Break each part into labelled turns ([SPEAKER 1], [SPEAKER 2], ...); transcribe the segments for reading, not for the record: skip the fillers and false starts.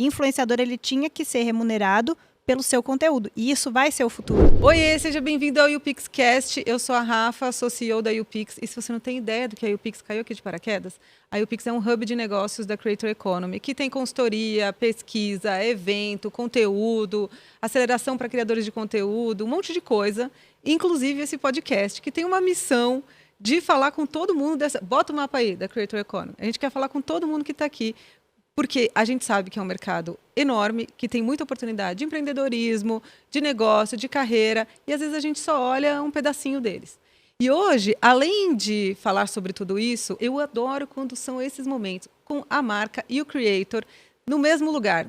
[SPEAKER 1] Influenciador, ele tinha que ser remunerado pelo seu conteúdo. E isso vai ser o futuro.
[SPEAKER 2] Oiê, seja bem-vindo ao YouPixCast. Eu sou a Rafa, sou CEO da YouPix. E se você não tem ideia do que a YouPix caiu aqui de paraquedas, a YouPix é um hub de negócios da Creator Economy, que tem consultoria, pesquisa, evento, conteúdo, aceleração para criadores de conteúdo, um monte de coisa. Inclusive esse podcast, que tem uma missão de falar com todo mundo dessa... Bota o mapa aí da Creator Economy. A gente quer falar com todo mundo que está aqui, porque a gente sabe que é um mercado enorme, que tem muita oportunidade de empreendedorismo, de negócio, de carreira, e às vezes a gente só olha um pedacinho deles. E hoje, além de falar sobre tudo isso, eu adoro quando são esses momentos, com a marca e o creator no mesmo lugar.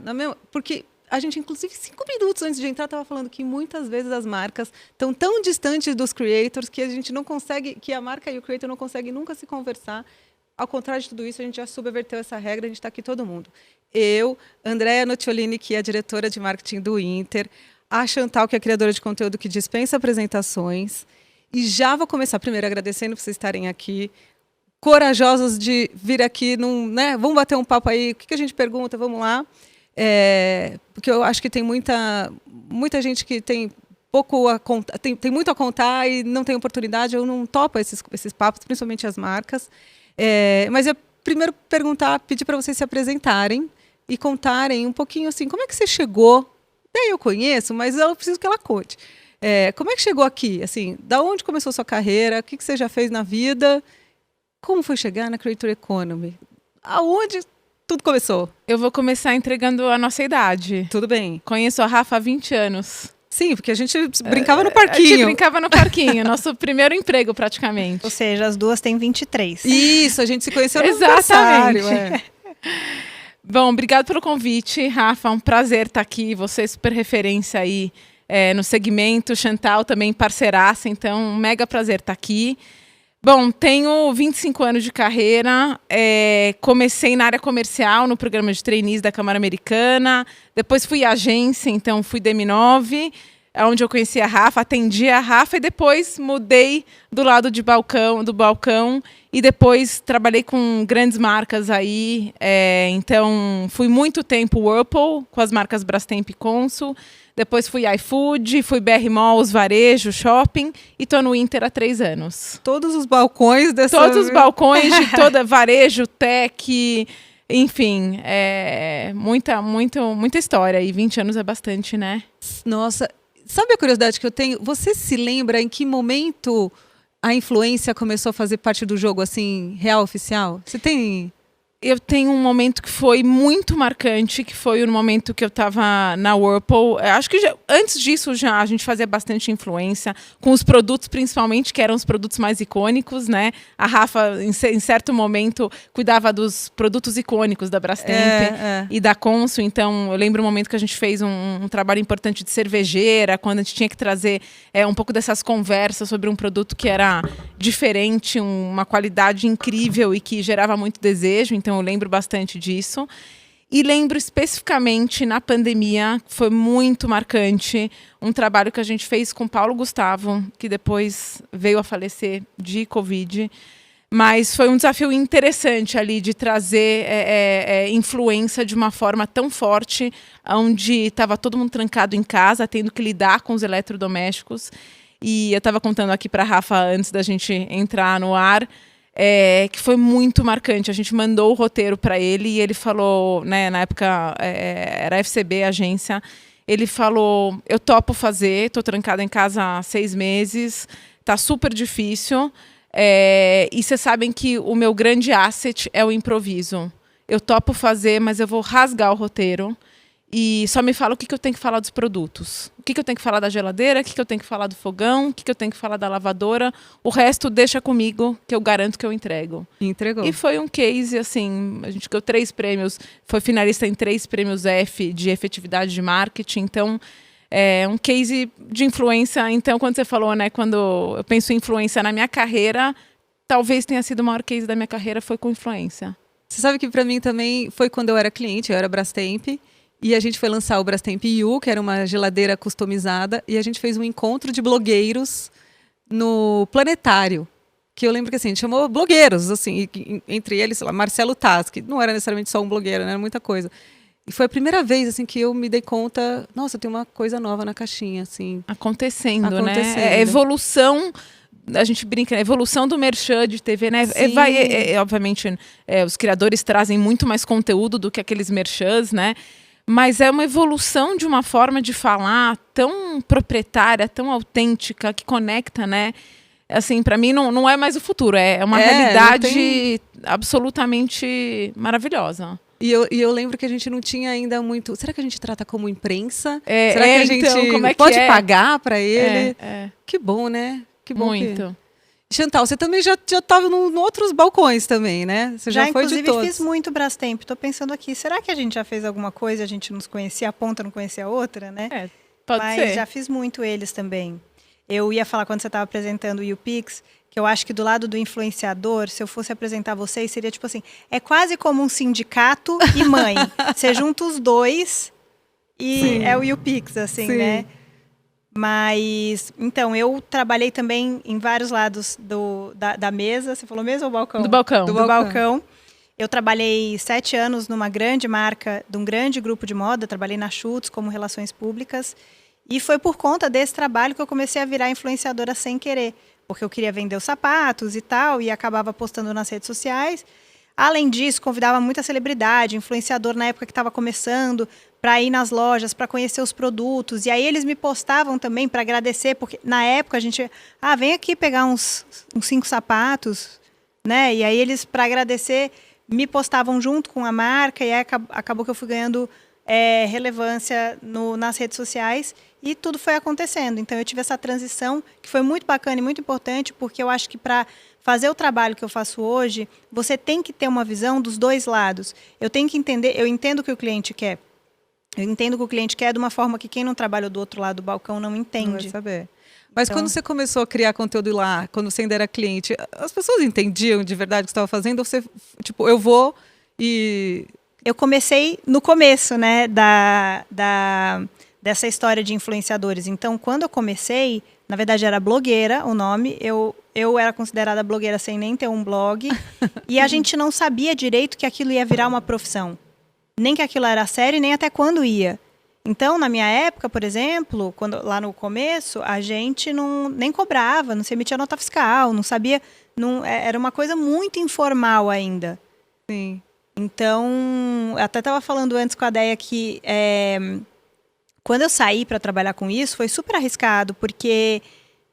[SPEAKER 2] Porque a gente, inclusive, 5 minutos antes de entrar, estava falando que muitas vezes as marcas estão tão distantes dos creators que a gente não consegue, que a marca e o creator não conseguem nunca se conversar. Ao contrário de tudo isso, a gente já subverteu essa regra, a gente está aqui todo mundo. Eu, Andréa Nociolini, que é a diretora de marketing do Inter, a Chantal, que é a criadora de conteúdo que dispensa apresentações. E já vou começar primeiro agradecendo por vocês estarem aqui, corajosos de vir aqui, vamos bater um papo aí, o que a gente pergunta, vamos lá. Porque eu acho que tem muita gente que tem pouco a contar, tem muito a contar e não tem oportunidade, eu não topo esses papos, principalmente as marcas. Mas eu primeiro pedir para vocês se apresentarem e contarem um pouquinho assim, como é que você chegou? Eu conheço, mas eu preciso que ela conte. Como é que chegou aqui? Assim, da onde começou a sua carreira? O que você já fez na vida? Como foi chegar na Creator Economy? Aonde tudo começou?
[SPEAKER 3] Eu vou começar entregando a nossa idade.
[SPEAKER 2] Tudo bem.
[SPEAKER 3] Conheço a Rafa há 20 anos.
[SPEAKER 2] Sim, porque a gente brincava no parquinho.
[SPEAKER 3] A gente brincava no parquinho, nosso primeiro emprego praticamente.
[SPEAKER 1] Ou seja, as duas têm 23.
[SPEAKER 2] Isso, a gente se conheceu no
[SPEAKER 3] Exatamente.
[SPEAKER 2] aniversário.
[SPEAKER 3] Bom, obrigado pelo convite, Rafa. Um prazer estar aqui. Você é super referência aí no segmento. Chantal também parceiraça, então um mega prazer estar aqui. Bom, tenho 25 anos de carreira, comecei na área comercial, no programa de trainees da Câmara Americana, depois fui agência, então fui da M9, onde eu conheci a Rafa, atendi a Rafa e depois mudei do lado do balcão e depois trabalhei com grandes marcas aí, então fui muito tempo Whirlpool, com as marcas Brastemp e Consul. Depois fui iFood, fui BR Malls, varejo, shopping e estou no Inter há 3 anos.
[SPEAKER 2] Todos os balcões dessa...
[SPEAKER 3] Todos os balcões de toda varejo, tech, enfim, muita história. E 20 anos é bastante, né?
[SPEAKER 2] Nossa, sabe a curiosidade que eu tenho? Você se lembra em que momento a influência começou a fazer parte do jogo, assim, real, oficial? Você tem...
[SPEAKER 3] Eu tenho um momento que foi muito marcante, que foi o momento que eu estava na Whirlpool. Acho que antes disso a gente fazia bastante influência com os produtos, principalmente, que eram os produtos mais icônicos, né? A Rafa, em certo momento, cuidava dos produtos icônicos da Brastemp e da Consul. Então, eu lembro um momento que a gente fez um trabalho importante de cervejeira, quando a gente tinha que trazer um pouco dessas conversas sobre um produto que era diferente, uma qualidade incrível e que gerava muito desejo. Então, eu lembro bastante disso. E lembro especificamente na pandemia, foi muito marcante, um trabalho que a gente fez com Paulo Gustavo, que depois veio a falecer de Covid. Mas foi um desafio interessante ali de trazer influência de uma forma tão forte, onde estava todo mundo trancado em casa, tendo que lidar com os eletrodomésticos. E eu estava contando aqui para a Rafa, antes da gente entrar no ar, que foi muito marcante. A gente mandou o roteiro para ele e ele falou, né, na época era FCB, a agência, ele falou, eu topo fazer, estou trancada em casa há 6 meses, está super difícil, e vocês sabem que o meu grande asset é o improviso. Eu topo fazer, mas eu vou rasgar o roteiro e só me fala o que eu tenho que falar dos produtos. O que eu tenho que falar da geladeira, o que eu tenho que falar do fogão, o que eu tenho que falar da lavadora. O resto deixa comigo, que eu garanto que eu entrego.
[SPEAKER 2] Entregou.
[SPEAKER 3] E foi um case, assim, a gente ganhou 3 prêmios, foi finalista em 3 prêmios F de efetividade de marketing. Então, um case de influência. Então, quando você falou, né, quando eu penso em influência na minha carreira, talvez tenha sido o maior case da minha carreira, foi com influência.
[SPEAKER 2] Você sabe que para mim também foi quando eu era cliente, eu era Brastemp. E a gente foi lançar o Brastemp U, que era uma geladeira customizada, e a gente fez um encontro de blogueiros no Planetário. Que eu lembro que assim, a gente chamou blogueiros, assim, entre eles, sei lá, Marcelo Taz, que não era necessariamente só um blogueiro, né, era muita coisa. E foi a primeira vez, assim, que eu me dei conta, nossa, tem uma coisa nova na caixinha, assim.
[SPEAKER 3] Acontecendo, né?
[SPEAKER 2] Acontecendo.
[SPEAKER 3] É evolução, a gente brinca, né? Evolução do merchan de TV, né?
[SPEAKER 2] Sim.
[SPEAKER 3] Obviamente, os criadores trazem muito mais conteúdo do que aqueles merchans, né? Mas é uma evolução de uma forma de falar tão proprietária, tão autêntica, que conecta, né? Assim, para mim não é mais o futuro, é uma realidade absolutamente maravilhosa.
[SPEAKER 2] E eu lembro que a gente não tinha ainda muito... Será que a gente trata como imprensa? Será que a gente
[SPEAKER 3] então, como é que
[SPEAKER 2] pode pagar para ele?
[SPEAKER 3] É.
[SPEAKER 2] Que bom, né? Que bom.
[SPEAKER 3] Muito.
[SPEAKER 2] Chantal, você também já estava em outros balcões também, né? Você já foi de
[SPEAKER 1] inclusive,
[SPEAKER 2] todos.
[SPEAKER 1] fiz muito Brastemp. Tô pensando aqui, será que a gente já fez alguma coisa, a gente nos conhecia, a ponta não conhecia a outra, né?
[SPEAKER 3] Pode
[SPEAKER 1] Mas
[SPEAKER 3] ser.
[SPEAKER 1] já fiz muito eles também. Eu ia falar quando você estava apresentando o YouPix, que eu acho que do lado do influenciador, se eu fosse apresentar vocês, seria tipo assim, é quase como um sindicato e mãe. Você junta os dois e
[SPEAKER 2] Sim.
[SPEAKER 1] é o YouPix, assim,
[SPEAKER 2] Sim.
[SPEAKER 1] né? Mas, então, eu trabalhei também em vários lados da mesa. Você falou mesa ou balcão?
[SPEAKER 3] Do balcão.
[SPEAKER 1] Do balcão. Eu trabalhei 7 anos numa grande marca, de um grande grupo de moda. Trabalhei na Schutz como relações públicas. E foi por conta desse trabalho que eu comecei a virar influenciadora sem querer. Porque eu queria vender os sapatos e tal, e acabava postando nas redes sociais. Além disso, convidava muita celebridade, influenciador na época que estava começando, para ir nas lojas, para conhecer os produtos. E aí eles me postavam também para agradecer, porque na época a gente... vem aqui pegar uns 5 sapatos, né? E aí eles, para agradecer, me postavam junto com a marca, e aí acabou que eu fui ganhando relevância nas redes sociais, e tudo foi acontecendo. Então eu tive essa transição, que foi muito bacana e muito importante, porque eu acho que para fazer o trabalho que eu faço hoje, você tem que ter uma visão dos dois lados. Eu tenho que entender, eu entendo o que o cliente quer. Eu entendo o que o cliente quer de uma forma que quem não trabalha do outro lado do balcão não entende.
[SPEAKER 2] Não vai saber. Mas
[SPEAKER 1] Então,
[SPEAKER 2] quando você começou a criar conteúdo lá, quando você ainda era cliente, as pessoas entendiam de verdade o que você estava fazendo? Ou você, tipo, eu vou e...
[SPEAKER 1] Eu comecei no começo, né, dessa história de influenciadores. Então, quando eu comecei, na verdade era blogueira o nome, eu era considerada blogueira sem nem ter um blog, e a gente não sabia direito que aquilo ia virar uma profissão. Nem que aquilo era sério, nem até quando ia. Então, na minha época, por exemplo, lá no começo, a gente nem cobrava, não se emitia nota fiscal, não sabia... era uma coisa muito informal ainda.
[SPEAKER 2] Sim.
[SPEAKER 1] Então, eu até estava falando antes com a Deia que quando eu saí para trabalhar com isso, foi super arriscado, porque,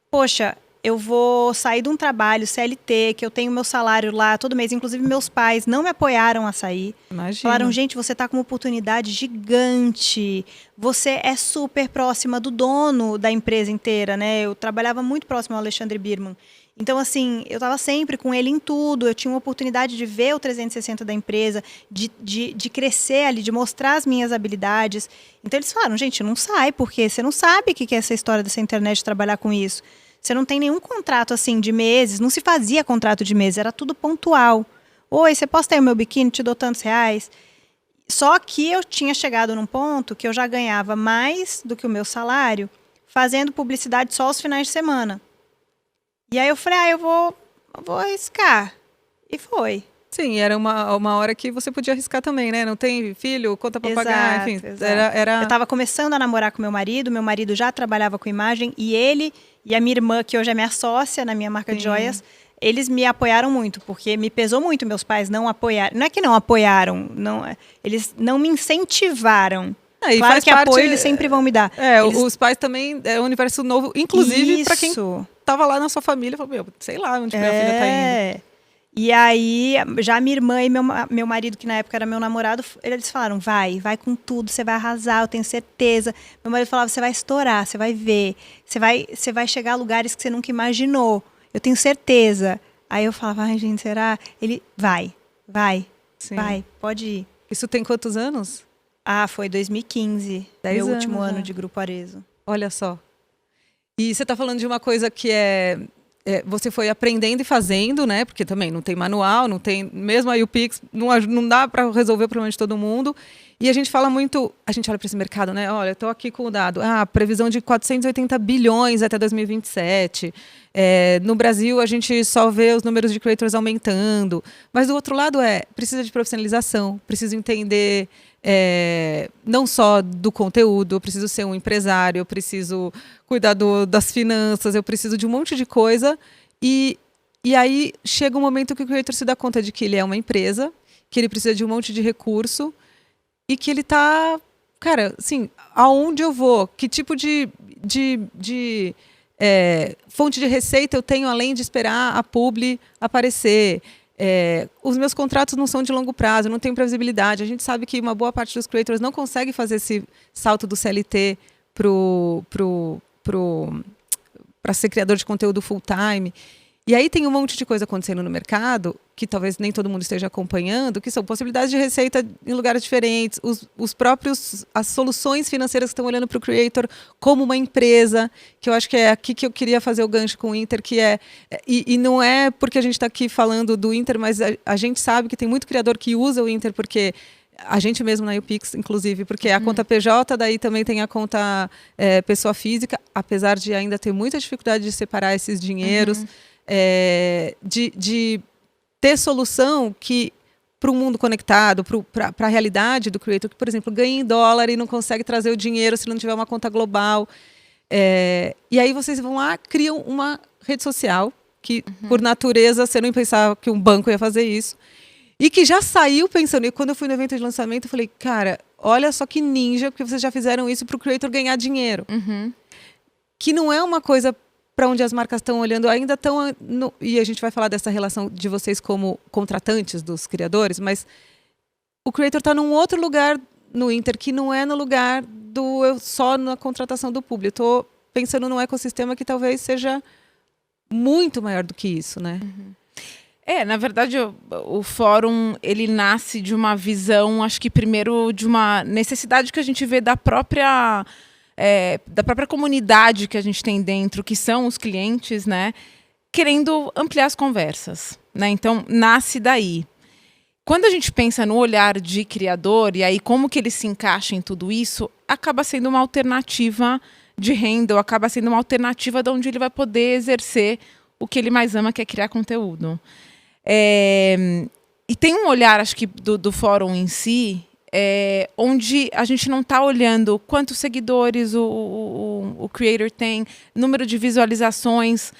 [SPEAKER 1] poxa, eu vou sair de um trabalho CLT, que eu tenho meu salário lá todo mês, inclusive meus pais não me apoiaram a sair.
[SPEAKER 2] Imagina.
[SPEAKER 1] Falaram, gente, você está com uma oportunidade gigante, você é super próxima do dono da empresa inteira, né? Eu trabalhava muito próximo ao Alexandre Birman. Então, assim, eu estava sempre com ele em tudo, eu tinha uma oportunidade de ver o 360 da empresa, de crescer ali, de mostrar as minhas habilidades. Então, eles falaram, gente, não sai, porque você não sabe o que é essa história dessa internet, de trabalhar com isso. Você não tem nenhum contrato, assim, de meses, não se fazia contrato de meses, era tudo pontual. Oi, você posta aí o meu biquíni, te dou tantos reais. Só que eu tinha chegado num ponto que eu já ganhava mais do que o meu salário fazendo publicidade só aos finais de semana. E aí eu falei, eu vou arriscar. E foi.
[SPEAKER 2] Sim, era uma hora que você podia arriscar também, né? Não tem filho, conta pra pagar, enfim.
[SPEAKER 1] Eu estava começando a namorar com meu marido já trabalhava com imagem, e ele e a minha irmã, que hoje é minha sócia na minha marca de joias, eles me apoiaram muito, porque me pesou muito meus pais não apoiarem. Não é que não apoiaram, eles não me incentivaram. Claro que apoio eles sempre vão me dar.
[SPEAKER 2] Os pais também, é um universo novo, inclusive para quem estava lá na sua família, falou, sei lá onde minha filha tá indo.
[SPEAKER 1] E aí, já minha irmã e meu marido, que na época era meu namorado, eles falaram, vai com tudo, você vai arrasar, eu tenho certeza. Meu marido falava, você vai estourar, você vai ver, você vai chegar a lugares que você nunca imaginou, eu tenho certeza. Aí eu falava, ai gente, será? Ele, vai, pode ir.
[SPEAKER 2] Isso tem quantos anos?
[SPEAKER 1] Foi 2015, meu último ano de Grupo Arezzo.
[SPEAKER 2] Olha só. E você está falando de uma coisa que você foi aprendendo e fazendo, né? Porque também não tem manual, não tem... Mesmo a YouPix, não dá para resolver o problema de todo mundo. E a gente fala muito, a gente olha para esse mercado, né? Olha, estou aqui com o dado, previsão de 480 bilhões até 2027. No Brasil, a gente só vê os números de creators aumentando. Mas do outro lado precisa de profissionalização, preciso entender não só do conteúdo, eu preciso ser um empresário, eu preciso cuidar das finanças, eu preciso de um monte de coisa. E aí chega um momento que o creator se dá conta de que ele é uma empresa, que ele precisa de um monte de recurso e que ele está, cara, assim, aonde eu vou? Que tipo de fonte de receita eu tenho além de esperar a publi aparecer? Os meus contratos não são de longo prazo, não tenho previsibilidade. A gente sabe que uma boa parte dos creators não consegue fazer esse salto do CLT para ser criador de conteúdo full time. E aí tem um monte de coisa acontecendo no mercado, que talvez nem todo mundo esteja acompanhando, que são possibilidades de receita em lugares diferentes, as soluções financeiras que estão olhando para o creator como uma empresa, que eu acho que é aqui que eu queria fazer o gancho com o Inter, que e não é porque a gente está aqui falando do Inter, mas a gente sabe que tem muito criador que usa o Inter, porque a gente mesmo na UPix, inclusive, porque a conta PJ, daí também tem a conta pessoa física, apesar de ainda ter muita dificuldade de separar esses dinheiros, de ter solução que para o mundo conectado, para a realidade do creator, que, por exemplo, ganha em dólar e não consegue trazer o dinheiro se não tiver uma conta global. E aí vocês vão lá, criam uma rede social, que por natureza você não pensava que um banco ia fazer isso, e que já saiu pensando. E quando eu fui no evento de lançamento, eu falei, cara, olha só que ninja, porque vocês já fizeram isso para o creator ganhar dinheiro. Que não é uma coisa para onde as marcas estão olhando, ainda estão... E a gente vai falar dessa relação de vocês como contratantes dos criadores, mas o creator está num outro lugar no Inter, que não é no lugar só na contratação do público. Estou pensando num ecossistema que talvez seja muito maior do que isso, né?
[SPEAKER 3] Na verdade, o fórum, ele nasce de uma visão, acho que primeiro de uma necessidade que a gente vê da própria comunidade que a gente tem dentro, que são os clientes, né, querendo ampliar as conversas, né? Então, nasce daí. Quando a gente pensa no olhar de criador, e aí como que ele se encaixa em tudo isso, acaba sendo uma alternativa de renda, ou acaba sendo uma alternativa de onde ele vai poder exercer o que ele mais ama, que é criar conteúdo. E tem um olhar, acho que, do fórum em si, onde a gente não está olhando quantos seguidores o creator tem, número de visualizações,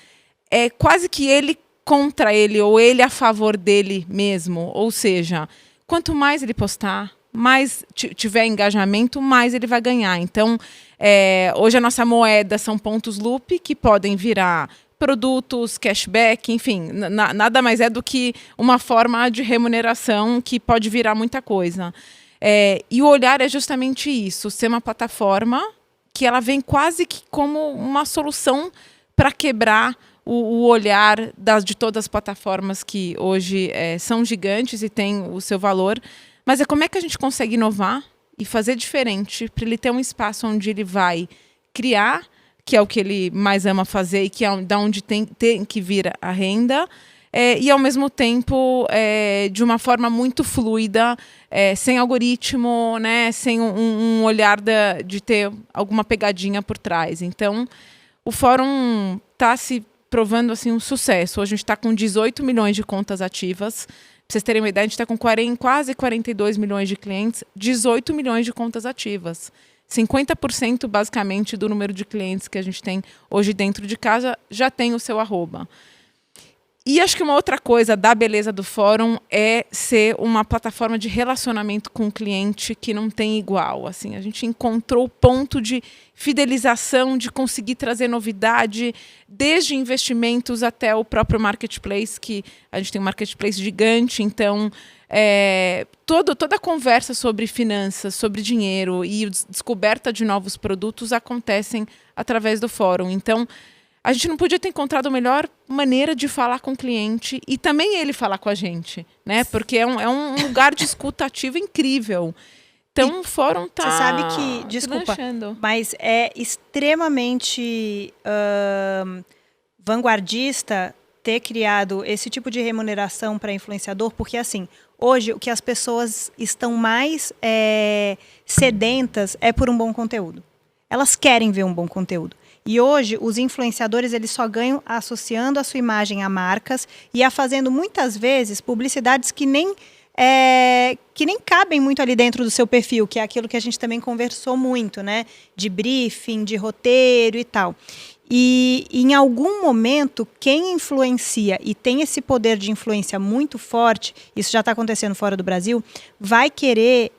[SPEAKER 3] quase que ele contra ele ou ele a favor dele mesmo. Ou seja, quanto mais ele postar, mais tiver engajamento, mais ele vai ganhar. Então, hoje a nossa moeda são pontos loop, que podem virar produtos, cashback, enfim, nada mais é do que uma forma de remuneração que pode virar muita coisa. E o olhar é justamente isso, ser uma plataforma que ela vem quase que como uma solução para quebrar o olhar de todas as plataformas que hoje são gigantes e têm o seu valor. Mas como é que a gente consegue inovar e fazer diferente para ele ter um espaço onde ele vai criar, que é o que ele mais ama fazer e que é da onde tem que vir a renda, e ao mesmo tempo de uma forma muito fluida, sem algoritmo, né, sem um olhar de ter alguma pegadinha por trás. Então, o fórum está se provando assim, um sucesso. Hoje a gente está com 18 milhões de contas ativas. Para vocês terem uma ideia, a gente está com quase 42 milhões de clientes, 18 milhões de contas ativas. 50% basicamente do número de clientes que a gente tem hoje dentro de casa já tem o seu arroba. E acho que uma outra coisa da beleza do fórum é ser uma plataforma de relacionamento com o cliente que não tem igual. Assim, a gente encontrou o ponto de fidelização, de conseguir trazer novidade, desde investimentos até o próprio marketplace, que a gente tem um marketplace gigante, então toda a conversa sobre finanças, sobre dinheiro e descoberta de novos produtos acontecem através do fórum. Então, a gente não podia ter encontrado a melhor maneira de falar com o cliente e também ele falar com a gente, né? Porque é um lugar de escuta ativa incrível. Então, o fórum tá...
[SPEAKER 1] Você sabe que, desculpa, mas é extremamente vanguardista ter criado esse tipo de remuneração para influenciador, porque assim, hoje o que as pessoas estão mais sedentas é por um bom conteúdo. Elas querem ver um bom conteúdo. E hoje os influenciadores eles só ganham associando a sua imagem a marcas e a fazendo muitas vezes publicidades que nem cabem muito ali dentro do seu perfil, que é aquilo que a gente também conversou muito, né? De briefing, de roteiro e tal. E em algum momento, quem influencia e tem esse poder de influência muito forte, isso já está acontecendo fora do Brasil, vai querer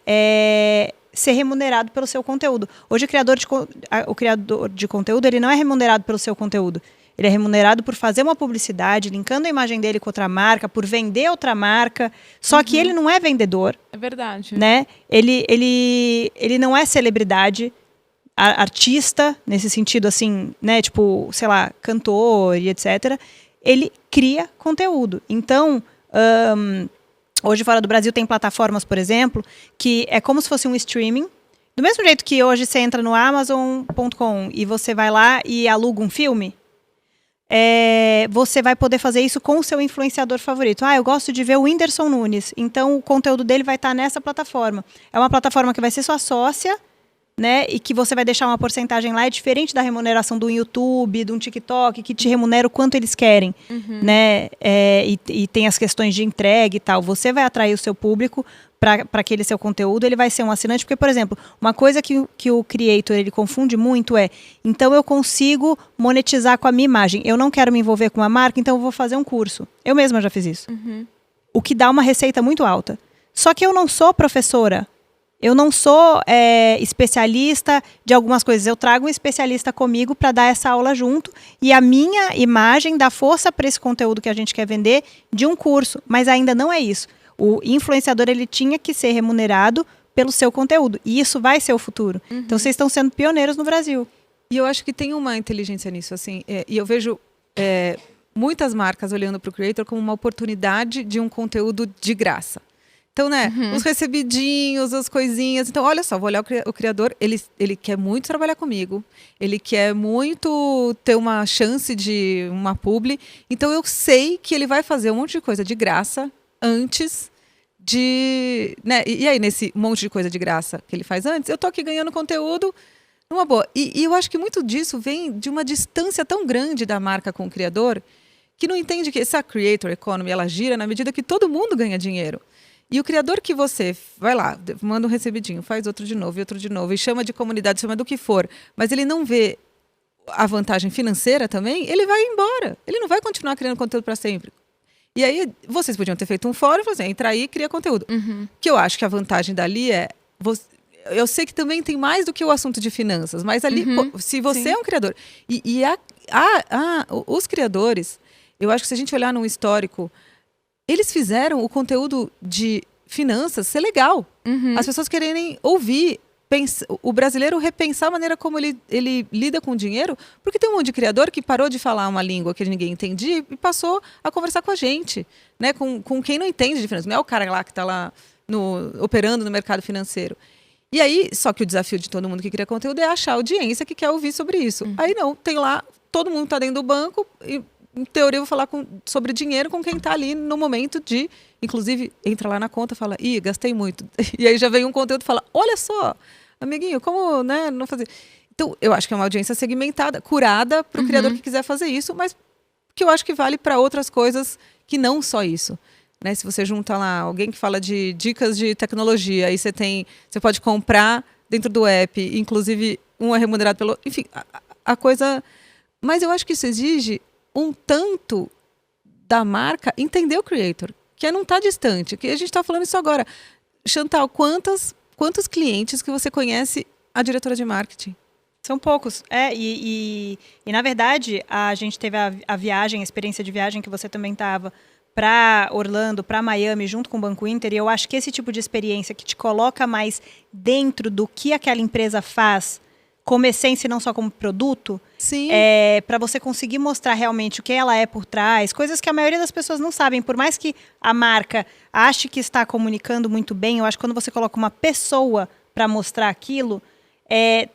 [SPEAKER 1] ser remunerado pelo seu conteúdo. Hoje o criador de conteúdo ele não é remunerado pelo seu conteúdo. Ele é remunerado por fazer uma publicidade, linkando a imagem dele com outra marca, por vender outra marca. Só que ele não é vendedor.
[SPEAKER 3] É verdade.
[SPEAKER 1] Né? Ele não é celebridade, artista, nesse sentido assim, né? Tipo, sei lá, cantor e etc. Ele cria conteúdo. Então, hoje fora do Brasil tem plataformas, por exemplo, que é como se fosse um streaming. Do mesmo jeito que hoje você entra no Amazon.com e você vai lá e aluga um filme, você vai poder fazer isso com o seu influenciador favorito. Eu gosto de ver o Whindersson Nunes, então o conteúdo dele vai estar nessa plataforma. É uma plataforma que vai ser sua sócia, né? E que você vai deixar uma porcentagem lá, é diferente da remuneração do YouTube, de um TikTok, que te remunera o quanto eles querem, né? E tem as questões de entrega e tal. Você vai atrair o seu público para aquele seu conteúdo, ele vai ser um assinante, porque, por exemplo, uma coisa que o creator ele confunde muito então eu consigo monetizar com a minha imagem. Eu não quero me envolver com uma marca, então eu vou fazer um curso. Eu mesma já fiz isso. O que dá uma receita muito alta. Só que eu não sou professora. Eu não sou especialista de algumas coisas. Eu trago um especialista comigo para dar essa aula junto. E a minha imagem dá força para esse conteúdo que a gente quer vender de um curso. Mas ainda não é isso. O influenciador ele tinha que ser remunerado pelo seu conteúdo. E isso vai ser o futuro. Então, vocês estão sendo pioneiros no Brasil.
[SPEAKER 2] E eu acho que tem uma inteligência nisso. Assim, e eu vejo muitas marcas olhando para o creator como uma oportunidade de um conteúdo de graça. Então, né, os recebidinhos, as coisinhas. Então, olha só, vou olhar o criador, ele quer muito trabalhar comigo, ele quer muito ter uma chance de uma publi. Então, eu sei que ele vai fazer um monte de coisa de graça antes de... Né, e aí, nesse monte de coisa de graça que ele faz antes, eu tô aqui ganhando conteúdo numa boa. E eu acho que muito disso vem de uma distância tão grande da marca com o criador, que não entende que essa creator economy, ela gira na medida que todo mundo ganha dinheiro. E o criador que você vai lá, manda um recebidinho, faz outro de novo, e chama de comunidade, chama do que for, mas ele não vê a vantagem financeira também, ele vai embora. Ele não vai continuar criando conteúdo para sempre. E aí, vocês podiam ter feito um fórum e falar assim, entra aí e cria conteúdo. Que eu acho que a vantagem dali eu sei que também tem mais do que o assunto de finanças, mas ali, se você é um criador... os criadores, eu acho que se a gente olhar num histórico... Eles fizeram o conteúdo de finanças ser legal. As pessoas quererem ouvir, o brasileiro repensar a maneira como ele lida com o dinheiro, porque tem um monte de criador que parou de falar uma língua que ninguém entendia e passou a conversar com a gente, né? Com quem não entende de finanças. Não é o cara lá que está lá operando no mercado financeiro. E aí, só que o desafio de todo mundo que cria conteúdo é achar audiência que quer ouvir sobre isso. Aí não, tem lá, todo mundo está dentro do banco e... Em teoria, eu vou falar sobre dinheiro com quem está ali no momento de... Inclusive, entra lá na conta e fala, gastei muito. E aí já vem um conteúdo e fala, olha só, amiguinho, como não fazer... Então, eu acho que é uma audiência segmentada, curada para o criador que quiser fazer isso, mas que eu acho que vale para outras coisas que não só isso. Né? Se você junta lá alguém que fala de dicas de tecnologia, aí você pode comprar dentro do app, inclusive um é remunerado pelo... Enfim, a coisa... Mas eu acho que isso exige... um tanto da marca entender o creator, que não está distante, que a gente está falando isso agora. Chantal, quantos clientes que você conhece a diretora de marketing?
[SPEAKER 1] São poucos. E na verdade, a gente teve a viagem, a experiência de viagem que você também estava para Orlando, para Miami, junto com o Banco Inter, e eu acho que esse tipo de experiência que te coloca mais dentro do que aquela empresa faz, como essência e não só como produto, para você conseguir mostrar realmente o que ela é por trás, coisas que a maioria das pessoas não sabem. Por mais que a marca ache que está comunicando muito bem, eu acho que quando você coloca uma pessoa para mostrar aquilo,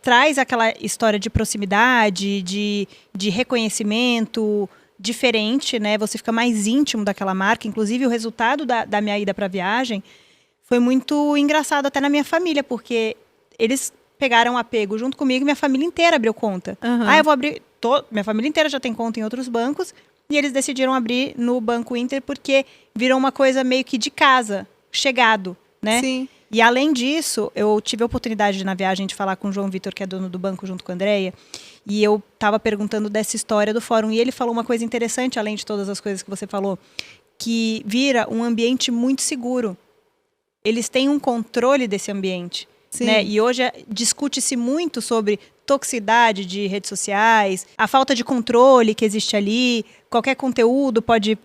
[SPEAKER 1] traz aquela história de proximidade, de reconhecimento, diferente, né? Você fica mais íntimo daquela marca. Inclusive, o resultado da minha ida para a viagem foi muito engraçado até na minha família, porque eles pegaram apego junto comigo e minha família inteira abriu conta. Eu vou abrir... Minha família inteira já tem conta em outros bancos e eles decidiram abrir no Banco Inter porque virou uma coisa meio que de casa, chegado, né?
[SPEAKER 2] Sim.
[SPEAKER 1] E além disso, eu tive a oportunidade na viagem de falar com o João Vitor, que é dono do banco, junto com a Andrea, e eu estava perguntando dessa história do fórum, e ele falou uma coisa interessante, além de todas as coisas que você falou, que vira um ambiente muito seguro. Eles têm um controle desse ambiente. Né? E hoje discute-se muito sobre toxicidade de redes sociais, a falta de controle que existe ali, qualquer conteúdo pode,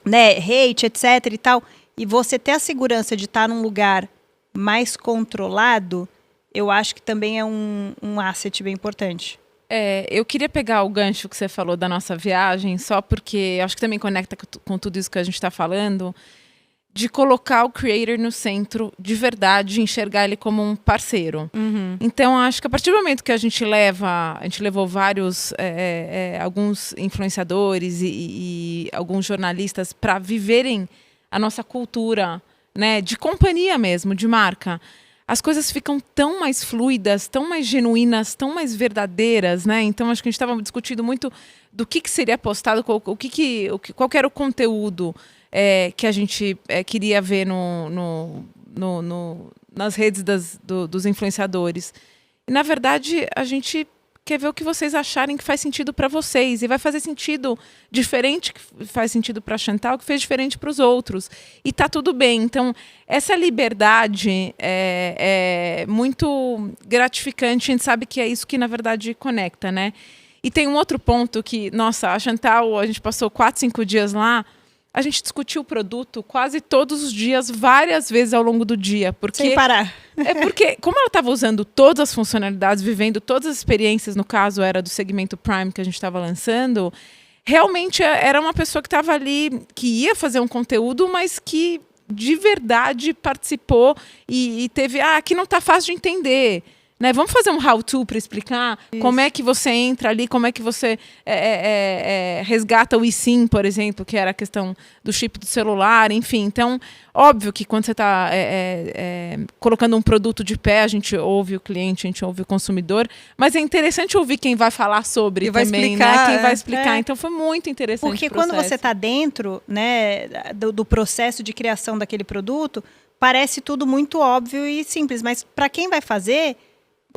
[SPEAKER 1] né, hate, etc. e tal. E você ter a segurança de estar num lugar mais controlado, eu acho que também é um asset bem importante.
[SPEAKER 3] Eu queria pegar o gancho que você falou da nossa viagem, só porque acho que também conecta com tudo isso que a gente está falando, de colocar o creator no centro de verdade, enxergar ele como um parceiro. Então, acho que a partir do momento que a gente levou vários, alguns influenciadores e alguns jornalistas para viverem a nossa cultura, né, de companhia mesmo, de marca, as coisas ficam tão mais fluidas, tão mais genuínas, tão mais verdadeiras, né? Então, acho que a gente estava discutindo muito do que seria postado, qual era o conteúdo que a gente queria ver nas redes dos influenciadores. E, na verdade, a gente quer ver o que vocês acharem que faz sentido para vocês. E vai fazer sentido diferente, que faz sentido para a Chantal, que fez diferente para os outros. E tá tudo bem. Então, essa liberdade é muito gratificante. A gente sabe que é isso que, na verdade, conecta, né? E tem um outro ponto que, nossa, a Chantal, a gente passou 4, 5 dias lá, a gente discutiu o produto quase todos os dias, várias vezes ao longo do dia.
[SPEAKER 1] Sem parar.
[SPEAKER 3] Porque, como ela estava usando todas as funcionalidades, vivendo todas as experiências, no caso era do segmento Prime que a gente estava lançando, realmente era uma pessoa que estava ali, que ia fazer um conteúdo, mas que de verdade participou e teve, aqui não está fácil de entender. Né? Vamos fazer um how-to para explicar como é que você entra ali, como é que você resgata o eSIM, por exemplo, que era a questão do chip do celular, enfim. Então, óbvio que quando você está colocando um produto de pé, a gente ouve o cliente, a gente ouve o consumidor, mas é interessante ouvir quem vai falar sobre
[SPEAKER 2] e
[SPEAKER 3] também,
[SPEAKER 2] vai explicar,
[SPEAKER 3] né? Quem vai explicar. Então, foi muito interessante.
[SPEAKER 1] Porque quando você está dentro, né, do processo de criação daquele produto, parece tudo muito óbvio e simples, mas para quem vai fazer,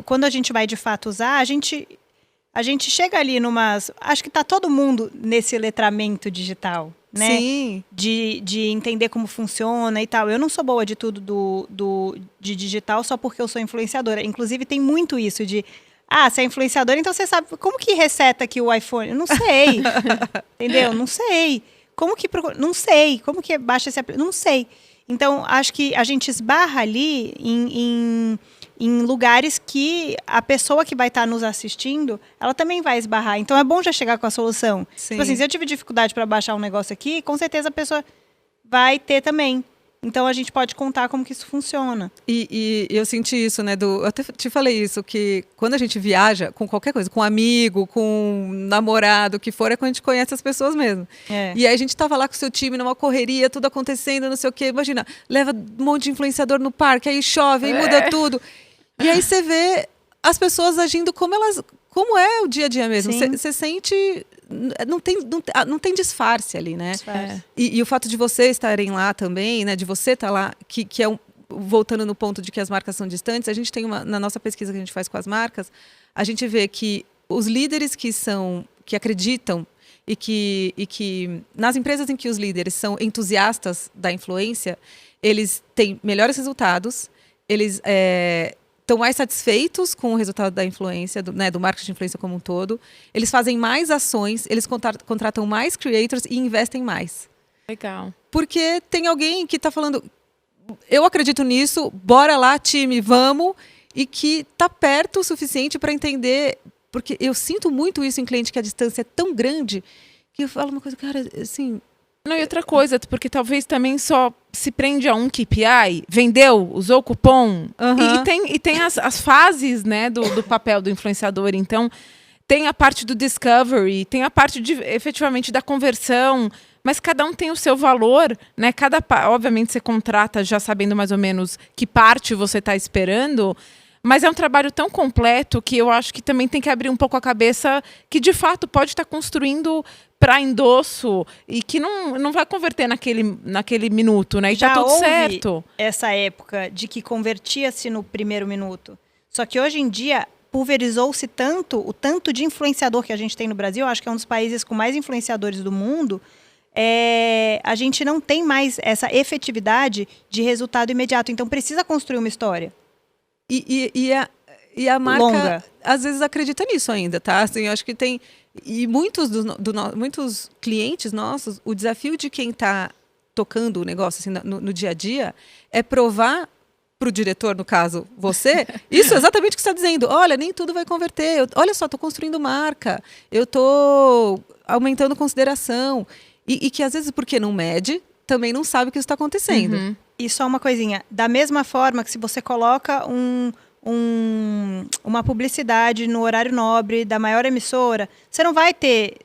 [SPEAKER 1] quando a gente vai de fato usar, a gente chega ali numas... Acho que está todo mundo nesse letramento digital, né?
[SPEAKER 2] Sim.
[SPEAKER 1] De entender como funciona e tal. Eu não sou boa de tudo de digital só porque eu sou influenciadora. Inclusive, tem muito isso de... você é influenciadora, então você sabe... Como que reseta aqui o iPhone? Eu não sei. Entendeu? Não sei. Como que... Não sei. Como que baixa esse aplicativo? Não sei. Então, acho que a gente esbarra ali em lugares que a pessoa que vai estar nos assistindo, ela também vai esbarrar. Então, é bom já chegar com a solução.
[SPEAKER 2] Sim.
[SPEAKER 1] Tipo assim, se eu tive dificuldade para baixar um negócio aqui, com certeza a pessoa vai ter também. Então, a gente pode contar como que isso funciona.
[SPEAKER 2] E eu senti isso, né? Eu até te falei isso, que quando a gente viaja com qualquer coisa, com um amigo, com um namorado, o que for, é quando a gente conhece as pessoas mesmo. E aí a gente tava lá com o seu time, numa correria, tudo acontecendo, não sei o quê. Imagina, leva um monte de influenciador no parque, aí chove, aí muda tudo. E aí você vê as pessoas agindo como é o dia a dia mesmo. Você sente... Não tem disfarce ali, né? E o fato de vocês estarem lá também, né? De você estar lá, que é voltando no ponto de que as marcas são distantes, a gente tem na nossa pesquisa que a gente faz com as marcas, a gente vê que os líderes que acreditam e que nas empresas em que os líderes são entusiastas da influência, eles têm melhores resultados, eles estão mais satisfeitos com o resultado da influência, do marketing de influência como um todo. Eles fazem mais ações, eles contratam mais creators e investem mais.
[SPEAKER 3] Legal.
[SPEAKER 2] Porque tem alguém que está falando, eu acredito nisso, bora lá, time, vamos, e que está perto o suficiente para entender, porque eu sinto muito isso em cliente, que a distância é tão grande, que eu falo uma coisa, cara, assim...
[SPEAKER 3] Não, e outra coisa, porque talvez também só se prende a um KPI, vendeu, usou o cupom, e tem as fases, né, do papel do influenciador. Então, tem a parte do discovery, tem a parte efetivamente da conversão, mas cada um tem o seu valor, né? Obviamente você contrata já sabendo mais ou menos que parte você está esperando, mas é um trabalho tão completo que eu acho que também tem que abrir um pouco a cabeça que de fato pode estar construindo para endosso e que não vai converter naquele minuto, né? E
[SPEAKER 1] Já
[SPEAKER 3] tá tudo
[SPEAKER 1] houve
[SPEAKER 3] certo.
[SPEAKER 1] essa época de que convertia-se no primeiro minuto. Só que hoje em dia pulverizou-se tanto, o tanto de influenciador que a gente tem no Brasil, acho que é um dos países com mais influenciadores do mundo, a gente não tem mais essa efetividade de resultado imediato. Então precisa construir uma história.
[SPEAKER 2] E a marca,
[SPEAKER 1] longa,
[SPEAKER 2] às vezes, acredita nisso ainda, tá? Assim, eu acho que tem... E muitos clientes nossos, o desafio de quem está tocando o negócio assim, no dia a dia é provar para o diretor, no caso, você, isso é exatamente o que você está dizendo. Olha, nem tudo vai converter. Olha só, estou construindo marca. Eu estou aumentando consideração. E que, às vezes, porque não mede, também não sabe o que isso está acontecendo.
[SPEAKER 3] Uhum.
[SPEAKER 1] E só uma coisinha. Da mesma forma que se você coloca uma publicidade no horário nobre da maior emissora, você não vai ter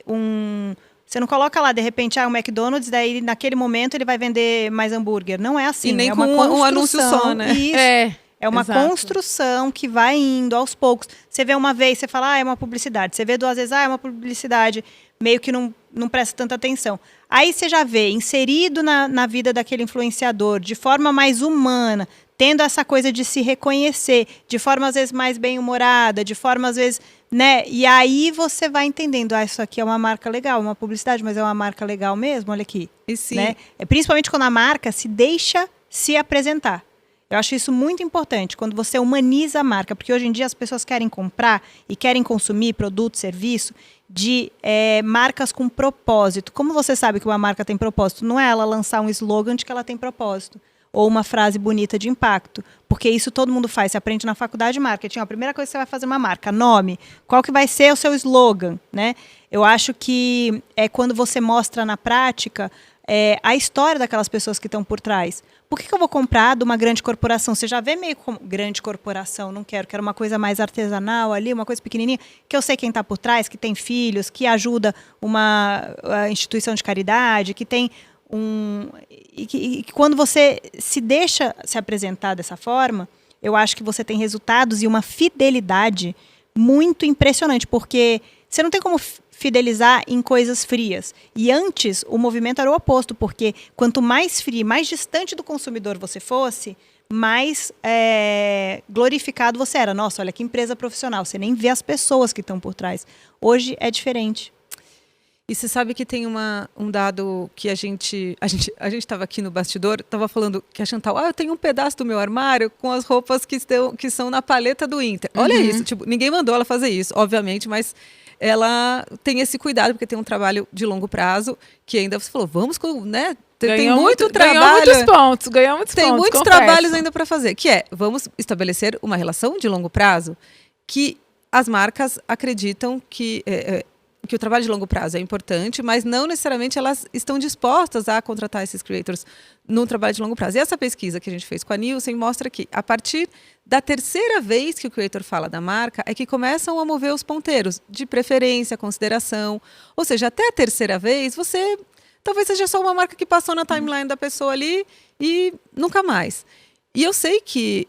[SPEAKER 1] Você não coloca lá, de repente, o McDonald's, daí naquele momento ele vai vender mais hambúrguer. Não é assim.
[SPEAKER 2] E nem
[SPEAKER 1] é
[SPEAKER 2] com um anúncio só, né?
[SPEAKER 1] Isso. É uma
[SPEAKER 3] exato.
[SPEAKER 1] construção que vai indo aos poucos. Você vê uma vez, você fala, é uma publicidade. Você vê duas vezes, é uma publicidade. Meio que não presta tanta atenção. Aí você já vê, inserido na vida daquele influenciador, de forma mais humana, tendo essa coisa de se reconhecer, de forma às vezes mais bem-humorada, de forma às vezes, né? E aí você vai entendendo, isso aqui é uma marca legal, uma publicidade, mas é uma marca legal mesmo, olha aqui.
[SPEAKER 2] E sim.
[SPEAKER 1] Né? Principalmente quando a marca se deixa se apresentar. Eu acho isso muito importante, quando você humaniza a marca, porque hoje em dia as pessoas querem comprar e querem consumir produto, serviço de marcas com propósito. Como você sabe que uma marca tem propósito? Não é ela lançar um slogan de que ela tem propósito. Ou uma frase bonita de impacto. Porque isso todo mundo faz. Você aprende na faculdade de marketing. A primeira coisa que você vai fazer uma marca, nome. Qual que vai ser o seu slogan? Né? Eu acho que é quando você mostra na prática a história daquelas pessoas que estão por trás. Por que eu vou comprar de uma grande corporação? Você já vê meio como grande corporação, não quero uma coisa mais artesanal ali, uma coisa pequenininha, que eu sei quem está por trás, que tem filhos, que ajuda uma instituição de caridade, que tem E quando você se deixa se apresentar dessa forma, eu acho que você tem resultados e uma fidelidade muito impressionante, porque você não tem como fidelizar em coisas frias. E antes, o movimento era o oposto, porque quanto mais frio, mais distante do consumidor você fosse, mais glorificado você era. Nossa, olha que empresa profissional, você nem vê as pessoas que estão por trás. Hoje é diferente.
[SPEAKER 2] E você sabe que tem um dado que a gente estava aqui no bastidor, estava falando que a Chantal, eu tenho um pedaço do meu armário com as roupas que são na paleta do Inter. Olha isso, tipo, ninguém mandou ela fazer isso, obviamente, mas ela tem esse cuidado, porque tem um trabalho de longo prazo, que ainda você falou, vamos, né? Tem muito trabalho.
[SPEAKER 3] Ganhou muitos pontos.
[SPEAKER 2] Tem muitos trabalhos ainda para fazer, que vamos estabelecer uma relação de longo prazo que as marcas acreditam que o trabalho de longo prazo é importante, mas não necessariamente elas estão dispostas a contratar esses creators no trabalho de longo prazo. E essa pesquisa que a gente fez com a Nielsen mostra que, a partir da terceira vez que o creator fala da marca, é que começam a mover os ponteiros de preferência, consideração. Ou seja, até a terceira vez, você talvez seja só uma marca que passou na timeline da pessoa ali e nunca mais. E eu sei que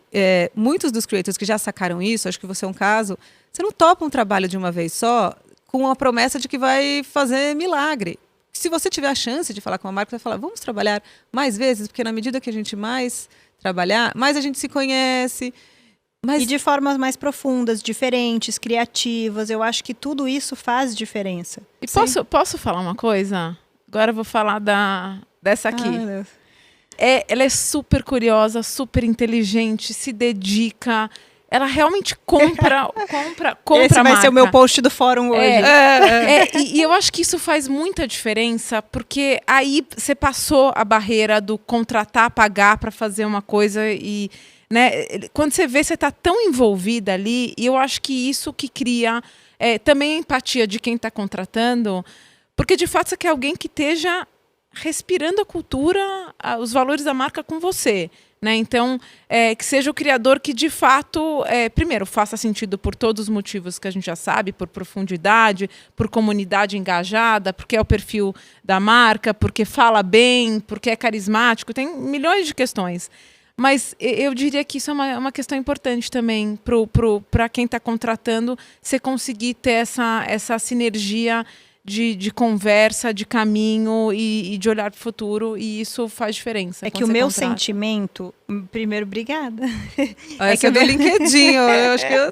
[SPEAKER 2] muitos dos creators que já sacaram isso, acho que você é um caso, você não topa um trabalho de uma vez só, com a promessa de que vai fazer milagre. Se você tiver a chance de falar com uma marca, você vai falar, vamos trabalhar mais vezes, porque na medida que a gente mais trabalhar, mais a gente se conhece.
[SPEAKER 1] E de formas mais profundas, diferentes, criativas. Eu acho que tudo isso faz diferença.
[SPEAKER 3] E posso falar uma coisa? Agora eu vou falar dessa aqui. Ela é super curiosa, super inteligente, se dedica... Ela realmente compra
[SPEAKER 1] Esse
[SPEAKER 3] a
[SPEAKER 1] vai
[SPEAKER 3] marca.
[SPEAKER 1] ser o meu post do fórum hoje.
[SPEAKER 3] E eu acho que isso faz muita diferença, porque aí você passou a barreira do contratar, pagar para fazer uma coisa e... Né, quando você vê, você está tão envolvida ali, e eu acho que isso que cria também a empatia de quem está contratando, porque de fato você quer alguém que esteja respirando a cultura, os valores da marca com você. Né? Então, que seja o criador que, de fato, primeiro, faça sentido por todos os motivos que a gente já sabe, por profundidade, por comunidade engajada, porque é o perfil da marca, porque fala bem, porque é carismático, tem milhões de questões. Mas eu diria que isso é uma questão importante também para quem está contratando, você conseguir ter essa sinergia de conversa, de caminho e de olhar para o futuro, e isso faz diferença.
[SPEAKER 1] É que o meu sentimento... Primeiro, obrigada.
[SPEAKER 2] É que é do LinkedIn, eu acho que eu...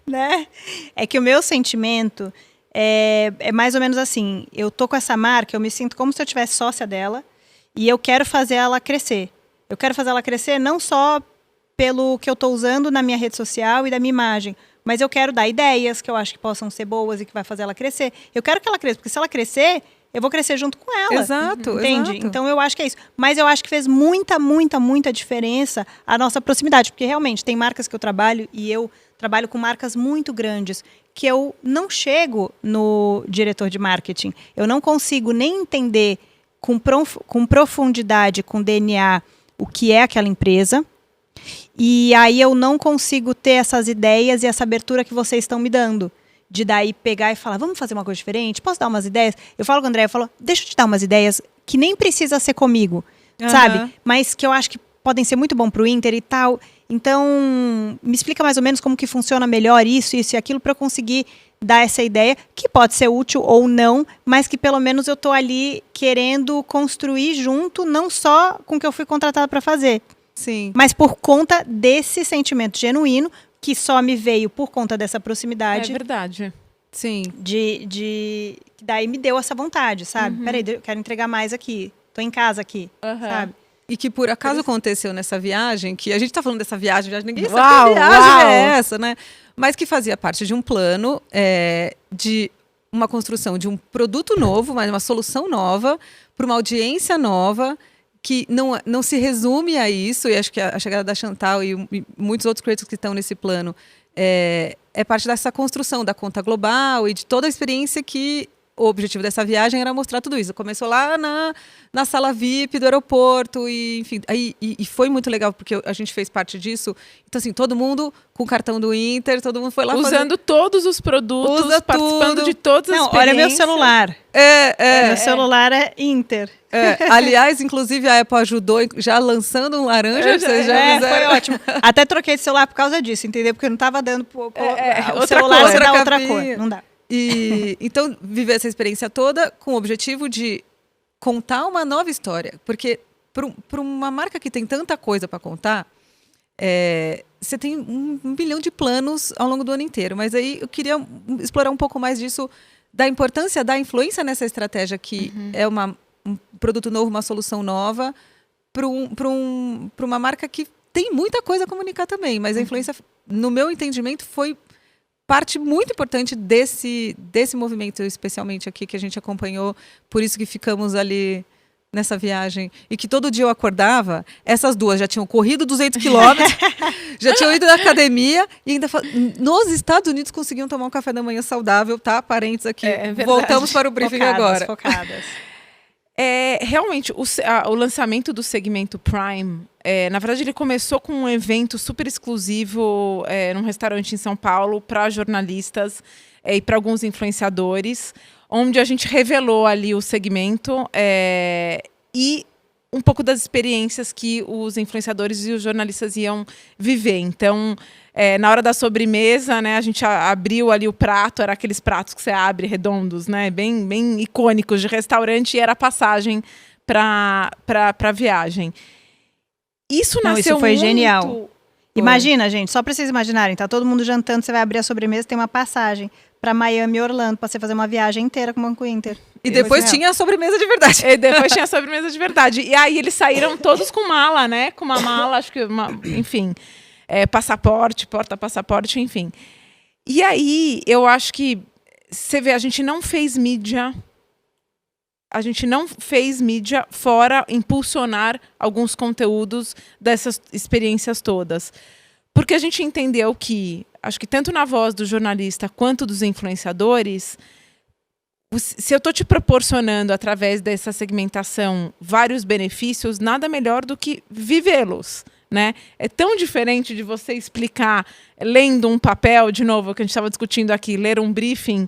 [SPEAKER 1] Né? É que o meu sentimento é mais ou menos assim, eu tô com essa marca, eu me sinto como se eu tivesse sócia dela, e eu quero fazer ela crescer. Eu quero fazer ela crescer não só pelo que eu estou usando na minha rede social e da minha imagem, mas eu quero dar ideias que eu acho que possam ser boas e que vai fazer ela crescer. Eu quero que ela cresça, porque se ela crescer, eu vou crescer junto com ela.
[SPEAKER 2] Exato,
[SPEAKER 1] entende?
[SPEAKER 2] exato.
[SPEAKER 1] Então eu acho que é isso. Mas eu acho que fez muita, muita, muita diferença a nossa proximidade, porque realmente tem marcas que eu trabalho e eu trabalho com marcas muito grandes que eu não chego no diretor de marketing. Eu não consigo nem entender com profundidade, com DNA, o que é aquela empresa. E aí eu não consigo ter essas ideias e essa abertura que vocês estão me dando. De daí pegar e falar, vamos fazer uma coisa diferente? Posso dar umas ideias? Eu falo com o André, eu falo, deixa eu te dar umas ideias que nem precisa ser comigo, sabe? Mas que eu acho que podem ser muito bom pro Inter e tal. Então, me explica mais ou menos como que funciona melhor isso e aquilo para eu conseguir dar essa ideia, que pode ser útil ou não, mas que pelo menos eu tô ali querendo construir junto, não só com o que eu fui contratada para fazer.
[SPEAKER 2] Sim.
[SPEAKER 1] Mas por conta desse sentimento genuíno, que só me veio por conta dessa proximidade.
[SPEAKER 3] É verdade.
[SPEAKER 2] Sim.
[SPEAKER 1] Daí me deu essa vontade, sabe? Peraí, eu quero entregar mais aqui. Tô em casa aqui, sabe?
[SPEAKER 2] E que por acaso aconteceu nessa viagem, que a gente tá falando dessa viagem, ninguém sabe que viagem é essa, né? Mas que fazia parte de um plano de uma construção de um produto novo, mas uma solução nova, para uma audiência nova, que não se resume a isso, e acho que a chegada da Chantal e muitos outros creators que estão nesse plano é parte dessa construção da conta global e de toda a experiência que o objetivo dessa viagem era mostrar tudo isso. Começou lá na sala VIP do aeroporto, e enfim, e foi muito legal, porque a gente fez parte disso. Então, assim, todo mundo com o cartão do Inter, todo mundo foi lá
[SPEAKER 3] usando todos os produtos, participando
[SPEAKER 2] tudo.
[SPEAKER 3] de todas as experiências.
[SPEAKER 1] Olha meu celular. Meu celular é Inter.
[SPEAKER 2] Aliás, inclusive, a Apple ajudou já lançando um laranja. Vocês já
[SPEAKER 1] foi ótimo. Até troquei de celular por causa disso, entendeu? Porque não estava dando o
[SPEAKER 3] outra
[SPEAKER 1] celular
[SPEAKER 3] cor,
[SPEAKER 1] dá outra cor. Não dá.
[SPEAKER 2] E então, viver essa experiência toda com o objetivo de contar uma nova história. Porque para uma marca que tem tanta coisa para contar, você tem um milhão de planos ao longo do ano inteiro. Mas aí eu queria explorar um pouco mais disso, da importância da influência nessa estratégia, que é um produto novo, uma solução nova, para uma marca que tem muita coisa a comunicar também. Mas a influência, no meu entendimento, foi parte muito importante desse movimento, especialmente aqui, que a gente acompanhou, por isso que ficamos ali nessa viagem. E que todo dia eu acordava, essas duas já tinham corrido 200 quilômetros, já tinham ido na academia, e ainda nos Estados Unidos conseguiam tomar um café da manhã saudável, tá? Parentes aqui. Voltamos para o briefing agora.
[SPEAKER 1] Focadas.
[SPEAKER 3] Realmente, o lançamento do segmento Prime, na verdade, ele começou com um evento super exclusivo num restaurante em São Paulo para jornalistas e para alguns influenciadores, onde a gente revelou ali o segmento e um pouco das experiências que os influenciadores e os jornalistas iam viver. Então, na hora da sobremesa, né, a gente abriu ali o prato, era aqueles pratos que você abre redondos, né, bem, bem icônicos de restaurante, e era a passagem para a viagem. Isso nasceu
[SPEAKER 1] foi
[SPEAKER 3] muito...
[SPEAKER 1] genial. Imagina, gente, só para vocês imaginarem, tá todo mundo jantando, você vai abrir a sobremesa, tem uma passagem para Miami e Orlando, para você fazer uma viagem inteira com o Banco Inter.
[SPEAKER 2] E depois tinha a sobremesa de verdade.
[SPEAKER 3] E depois tinha a sobremesa de verdade. E aí eles saíram todos com mala, né? Com uma mala, acho que enfim, passaporte, porta-passaporte, enfim. E aí, eu acho que, você vê, a gente não fez mídia fora impulsionar alguns conteúdos dessas experiências todas. Porque a gente entendeu que, acho que tanto na voz do jornalista quanto dos influenciadores, se eu estou te proporcionando, através dessa segmentação, vários benefícios, nada melhor do que vivê-los. Né? É tão diferente de você explicar, lendo um papel, de novo, que a gente estava discutindo aqui, ler um briefing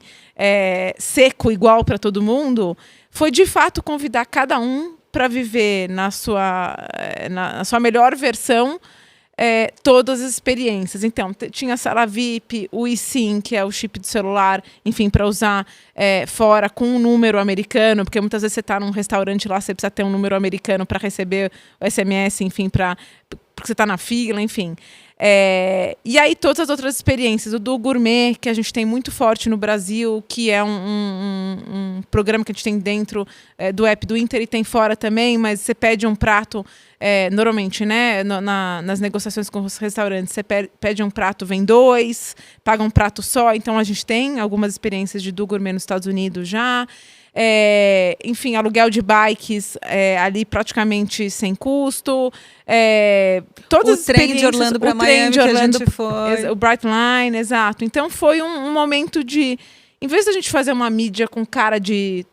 [SPEAKER 3] seco, igual para todo mundo, foi de fato convidar cada um para viver na sua melhor versão todas as experiências. Então, tinha a sala VIP, o eSIM, que é o chip do celular, enfim, para usar fora com um número americano, porque muitas vezes você está num restaurante lá, você precisa ter um número americano para receber o SMS, enfim, porque você está na fila, enfim. E aí todas as outras experiências, o do Gourmet, que a gente tem muito forte no Brasil, que é um programa que a gente tem dentro do app do Inter e tem fora também, mas você pede um prato, normalmente, né, nas negociações com os restaurantes, você pede um prato, vem 2, paga um prato só, então a gente tem algumas experiências de do Gourmet nos Estados Unidos já. Enfim, aluguel de bikes ali praticamente sem custo. Todas
[SPEAKER 2] o trem de Orlando para Miami que a gente foi.
[SPEAKER 3] O Brightline, exato. Então foi um momento de, em vez da gente fazer uma mídia com cara de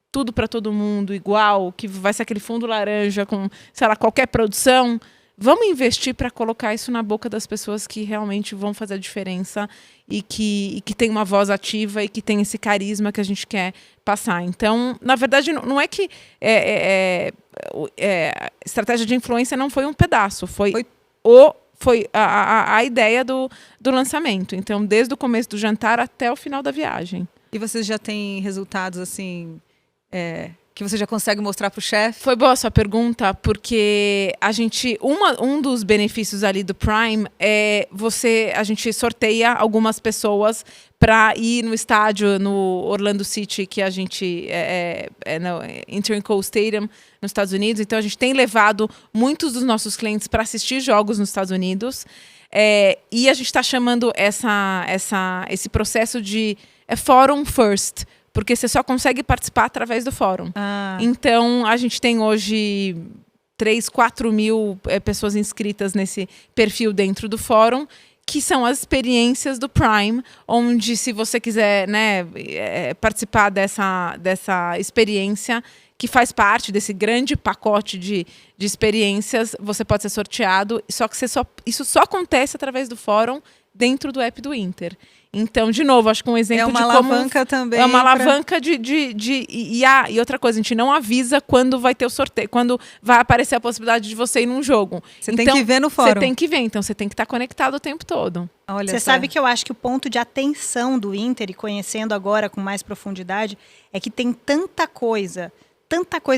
[SPEAKER 3] tudo para todo mundo igual, que vai ser aquele fundo laranja com, sei lá, qualquer produção, vamos investir para colocar isso na boca das pessoas que realmente vão fazer a diferença e que tem uma voz ativa e que tem esse carisma que a gente quer passar. Então, na verdade, não é que estratégia de influência não foi um pedaço, foi a ideia do lançamento. Então, desde o começo do jantar até o final da viagem.
[SPEAKER 2] E vocês já têm resultados assim... que você já consegue mostrar para o chefe?
[SPEAKER 3] Foi boa a sua pergunta, porque um dos benefícios ali do Prime a gente sorteia algumas pessoas para ir no estádio no Orlando City, que a gente no Interco Stadium nos Estados Unidos. Então a gente tem levado muitos dos nossos clientes para assistir jogos nos Estados Unidos. E a gente está chamando esse processo de Forum First, porque você só consegue participar através do fórum. Então, a gente tem hoje 3, 4 mil pessoas inscritas nesse perfil dentro do fórum, que são as experiências do Prime, onde, se você quiser, né, participar dessa experiência, que faz parte desse grande pacote de experiências, você pode ser sorteado, só que isso só acontece através do fórum dentro do app do Inter. Então, de novo, acho que um exemplo de como...
[SPEAKER 2] É uma alavanca também.
[SPEAKER 3] É uma alavanca e outra coisa, a gente não avisa quando vai ter o sorteio, quando vai aparecer a possibilidade de você ir num jogo.
[SPEAKER 2] Você tem que ver no fórum.
[SPEAKER 3] Você tem que ver, então você tem que estar conectado o tempo todo.
[SPEAKER 1] Você sabe que eu acho que o ponto de atenção do Inter, e conhecendo agora com mais profundidade, é que tem tanta coisa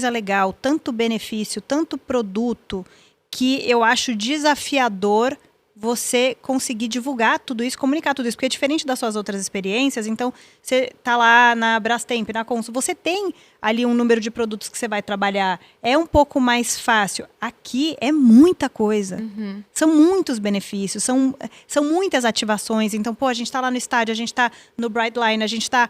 [SPEAKER 1] legal, tanto benefício, tanto produto, que eu acho desafiador você conseguir divulgar tudo isso, comunicar tudo isso, porque é diferente das suas outras experiências. Então, você tá lá na Brastemp, na Consul, você tem ali um número de produtos que você vai trabalhar, é um pouco mais fácil. Aqui é muita coisa, são muitos benefícios, são muitas ativações. Então, a gente tá lá no estádio, a gente tá no Brightline, a gente tá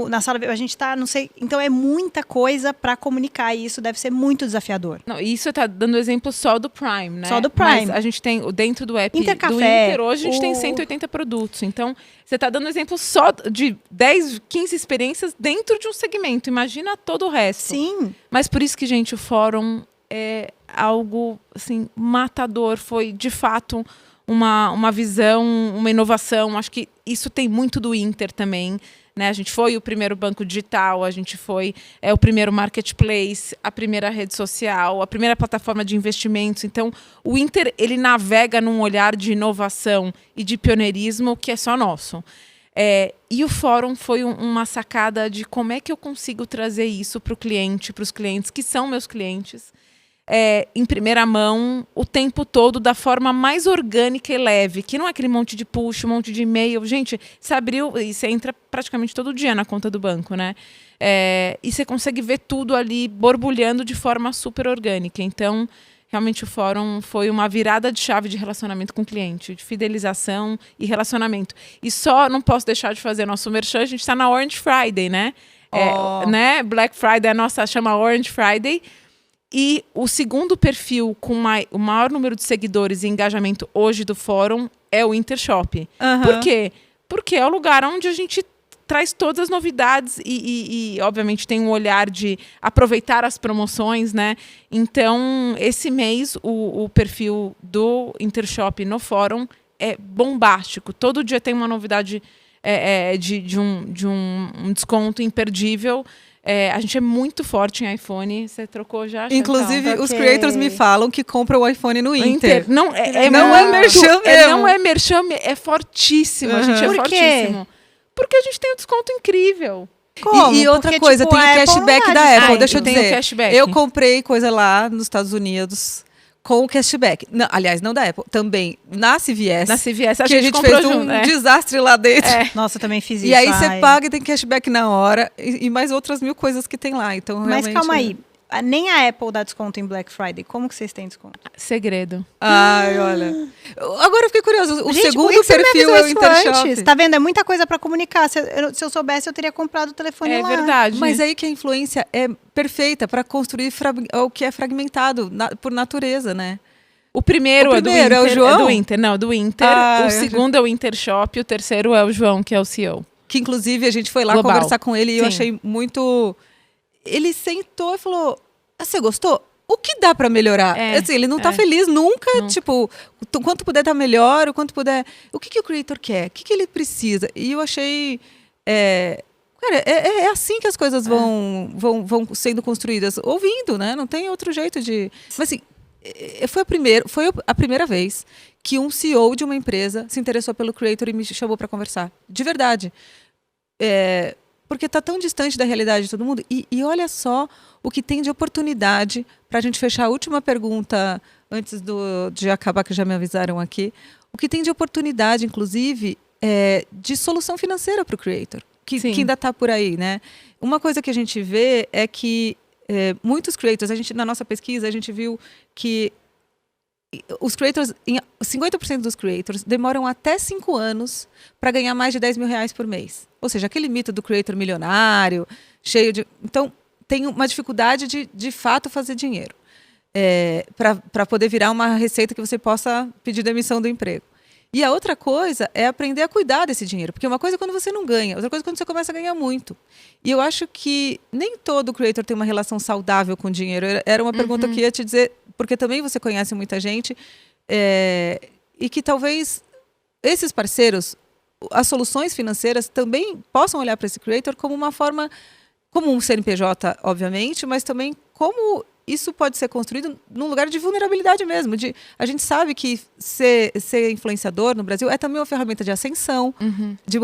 [SPEAKER 1] na sala, a gente tá, não sei, então é muita coisa para comunicar e isso deve ser muito desafiador.
[SPEAKER 3] Não, isso tá dando exemplo só do Prime, né?
[SPEAKER 1] Só do Prime.
[SPEAKER 3] Mas a gente tem, dentro do app
[SPEAKER 1] Intercafé,
[SPEAKER 3] do Inter, hoje a gente tem 180 produtos. Então, você tá dando exemplo só de 10, 15 experiências dentro de um segmento. Imagina todo o resto.
[SPEAKER 1] Sim.
[SPEAKER 3] Mas por isso que, gente, o fórum é algo, assim, matador. Foi, de fato, uma visão, uma inovação. Acho que isso tem muito do Inter também. Né? A gente foi o primeiro banco digital, a gente foi o primeiro marketplace, a primeira rede social, a primeira plataforma de investimentos. Então, o Inter, ele navega num olhar de inovação e de pioneirismo que é só nosso. E o fórum foi uma sacada de como é que eu consigo trazer isso para o cliente, para os clientes que são meus clientes, em primeira mão, o tempo todo, da forma mais orgânica e leve, que não é aquele monte de push, um monte de e-mail. Gente, você abriu e você entra praticamente todo dia na conta do banco, né? E você consegue ver tudo ali borbulhando de forma super orgânica. Então, realmente o fórum foi uma virada de chave de relacionamento com o cliente, de fidelização e relacionamento. E só não posso deixar de fazer nosso merchan, a gente está na Orange Friday, né? Né? Black Friday, a nossa chama Orange Friday. E o segundo perfil com o maior número de seguidores e engajamento hoje do fórum é o Intershop. Por quê? Porque é o lugar onde a gente traz todas as novidades e, obviamente, tem um olhar de aproveitar as promoções, né? Então, esse mês, o perfil do Intershop no fórum é bombástico. Todo dia tem uma novidade de um desconto imperdível. A gente é muito forte em iPhone. Você trocou já, Chantal?
[SPEAKER 2] Inclusive, os creators me falam que compram o iPhone no Inter.
[SPEAKER 3] Não
[SPEAKER 2] não é merchan mesmo.
[SPEAKER 3] Não é merchan, é fortíssimo. A gente é
[SPEAKER 1] Por quê?
[SPEAKER 3] fortíssimo. Porque a gente tem um desconto incrível.
[SPEAKER 1] Como?
[SPEAKER 2] E outra
[SPEAKER 1] Porque,
[SPEAKER 2] coisa,
[SPEAKER 1] tipo,
[SPEAKER 2] tem
[SPEAKER 1] a
[SPEAKER 2] o
[SPEAKER 1] Apple
[SPEAKER 2] cashback
[SPEAKER 1] não
[SPEAKER 2] da
[SPEAKER 1] dá
[SPEAKER 2] Apple.
[SPEAKER 1] desconto.
[SPEAKER 2] Deixa eu
[SPEAKER 3] Tem o
[SPEAKER 2] dizer.
[SPEAKER 3] cashback.
[SPEAKER 2] Eu comprei coisa lá nos Estados Unidos com o cashback. Não, aliás, não da Apple. Também na CVS.
[SPEAKER 3] Na CVS,
[SPEAKER 2] que a gente
[SPEAKER 3] comprou
[SPEAKER 2] fez
[SPEAKER 3] junto,
[SPEAKER 2] desastre lá dentro.
[SPEAKER 1] Nossa, eu também fiz isso.
[SPEAKER 2] E aí você
[SPEAKER 1] ai.
[SPEAKER 2] paga e tem cashback na hora. E mais outras 1000 coisas que tem lá. Então,
[SPEAKER 1] Mas
[SPEAKER 2] realmente...
[SPEAKER 1] calma aí. Nem a Apple dá desconto em Black Friday. Como que vocês têm desconto?
[SPEAKER 3] Segredo.
[SPEAKER 2] Ai, olha. Agora eu fiquei curiosa. O
[SPEAKER 1] Gente, por
[SPEAKER 2] segundo
[SPEAKER 1] que você não me
[SPEAKER 2] perfil
[SPEAKER 1] avisou
[SPEAKER 2] é o
[SPEAKER 1] isso
[SPEAKER 2] Intershop.
[SPEAKER 1] antes? Tá vendo? É muita coisa pra comunicar. Se eu soubesse, eu teria comprado o telefone
[SPEAKER 3] É
[SPEAKER 1] lá.
[SPEAKER 3] verdade.
[SPEAKER 2] Mas aí que a influência é perfeita para construir o que é fragmentado por natureza, né?
[SPEAKER 3] O primeiro,
[SPEAKER 2] O primeiro
[SPEAKER 3] é do
[SPEAKER 2] é o
[SPEAKER 3] Inter.
[SPEAKER 2] João?
[SPEAKER 3] É do Inter. Não, do Inter.
[SPEAKER 2] Ah,
[SPEAKER 3] o segundo é o Intershop. O terceiro é o João, que é o CEO.
[SPEAKER 2] Que inclusive a gente foi lá
[SPEAKER 3] Global.
[SPEAKER 2] conversar com ele e eu
[SPEAKER 3] Sim.
[SPEAKER 2] achei muito... Ele sentou e falou, você gostou? O que dá para melhorar? Assim, ele não tá feliz nunca, tipo, o quanto puder tá melhor, o quanto puder... O que o creator quer? O que ele precisa? E eu achei... Cara, é assim que as coisas vão sendo construídas, ouvindo, né? Não tem outro jeito de... Mas assim, foi a primeira vez que um CEO de uma empresa se interessou pelo creator e me chamou para conversar. De verdade. Porque está tão distante da realidade de todo mundo. E olha só o que tem de oportunidade para a gente fechar a última pergunta antes de acabar, que já me avisaram aqui. O que tem de oportunidade, inclusive, de solução financeira para o creator, que ainda está por aí, né? Uma coisa que a gente vê é que muitos creators, na nossa pesquisa, a gente viu que os creators, 50% dos creators demoram até 5 anos para ganhar mais de 10 mil reais por mês. Ou seja, aquele mito do creator milionário, cheio de... Então, tem uma dificuldade de fato fazer dinheiro para poder virar uma receita que você possa pedir demissão do emprego. E a outra coisa é aprender a cuidar desse dinheiro. Porque uma coisa é quando você não ganha, outra coisa é quando você começa a ganhar muito. E eu acho que nem todo creator tem uma relação saudável com o dinheiro. Era uma pergunta que eu ia te dizer, porque também você conhece muita gente, e que talvez esses parceiros, as soluções financeiras também possam olhar para esse creator como uma forma, como um CNPJ, obviamente, mas também como isso pode ser construído num lugar de vulnerabilidade mesmo. A gente sabe que ser influenciador no Brasil é também uma ferramenta de ascensão, de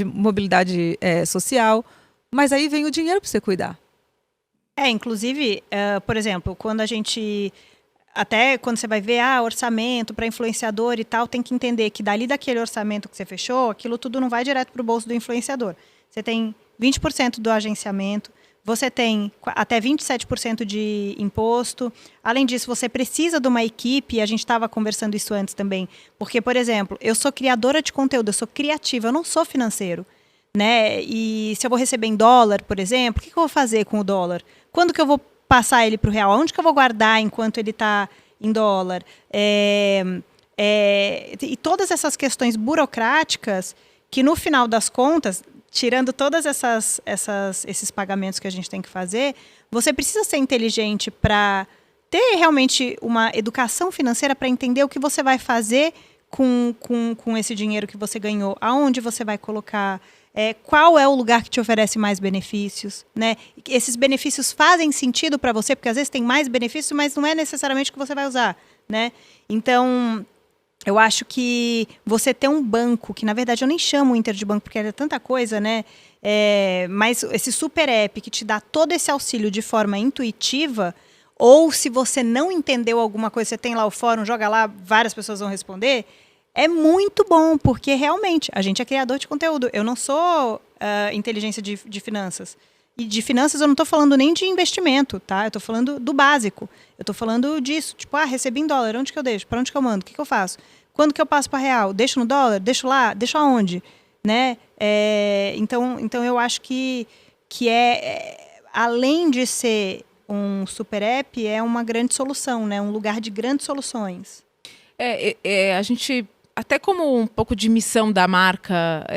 [SPEAKER 2] mobilidade social, mas aí vem o dinheiro para você cuidar.
[SPEAKER 1] Inclusive, por exemplo, quando a gente... Até quando você vai ver orçamento para influenciador e tal, tem que entender que dali daquele orçamento que você fechou, aquilo tudo não vai direto para o bolso do influenciador. Você tem 20% do agenciamento, você tem até 27% de imposto. Além disso, você precisa de uma equipe, a gente estava conversando isso antes também, porque, por exemplo, eu sou criadora de conteúdo, eu sou criativa, eu não sou financeiro, né? E se eu vou receber em dólar, por exemplo, o que eu vou fazer com o dólar? Quando que eu vou passar ele para o real? Onde que eu vou guardar enquanto ele está em dólar? E todas essas questões burocráticas que, no final das contas, tirando todas esses pagamentos que a gente tem que fazer, você precisa ser inteligente para ter realmente uma educação financeira para entender o que você vai fazer com esse dinheiro que você ganhou, aonde você vai colocar, qual é o lugar que te oferece mais benefícios, né? Esses benefícios fazem sentido para você, porque às vezes tem mais benefícios, mas não é necessariamente o que você vai usar, né? Então, eu acho que você ter um banco, que na verdade eu nem chamo o Inter de banco, porque é tanta coisa, né? Mas esse super app que te dá todo esse auxílio de forma intuitiva, ou se você não entendeu alguma coisa, você tem lá o fórum, joga lá, várias pessoas vão responder, é muito bom, porque realmente a gente é criador de conteúdo. Eu não sou inteligência de finanças. E de finanças eu não estou falando nem de investimento, tá? Eu estou falando do básico. Eu estou falando disso. Tipo, recebi em dólar, onde que eu deixo? Para onde que eu mando? O que eu faço? Quando que eu passo para real? Deixo no dólar? Deixo lá? Deixo aonde? Né? Então eu acho que além de ser um super app, é uma grande solução, né? Um lugar de grandes soluções.
[SPEAKER 3] A gente até como um pouco de missão da marca,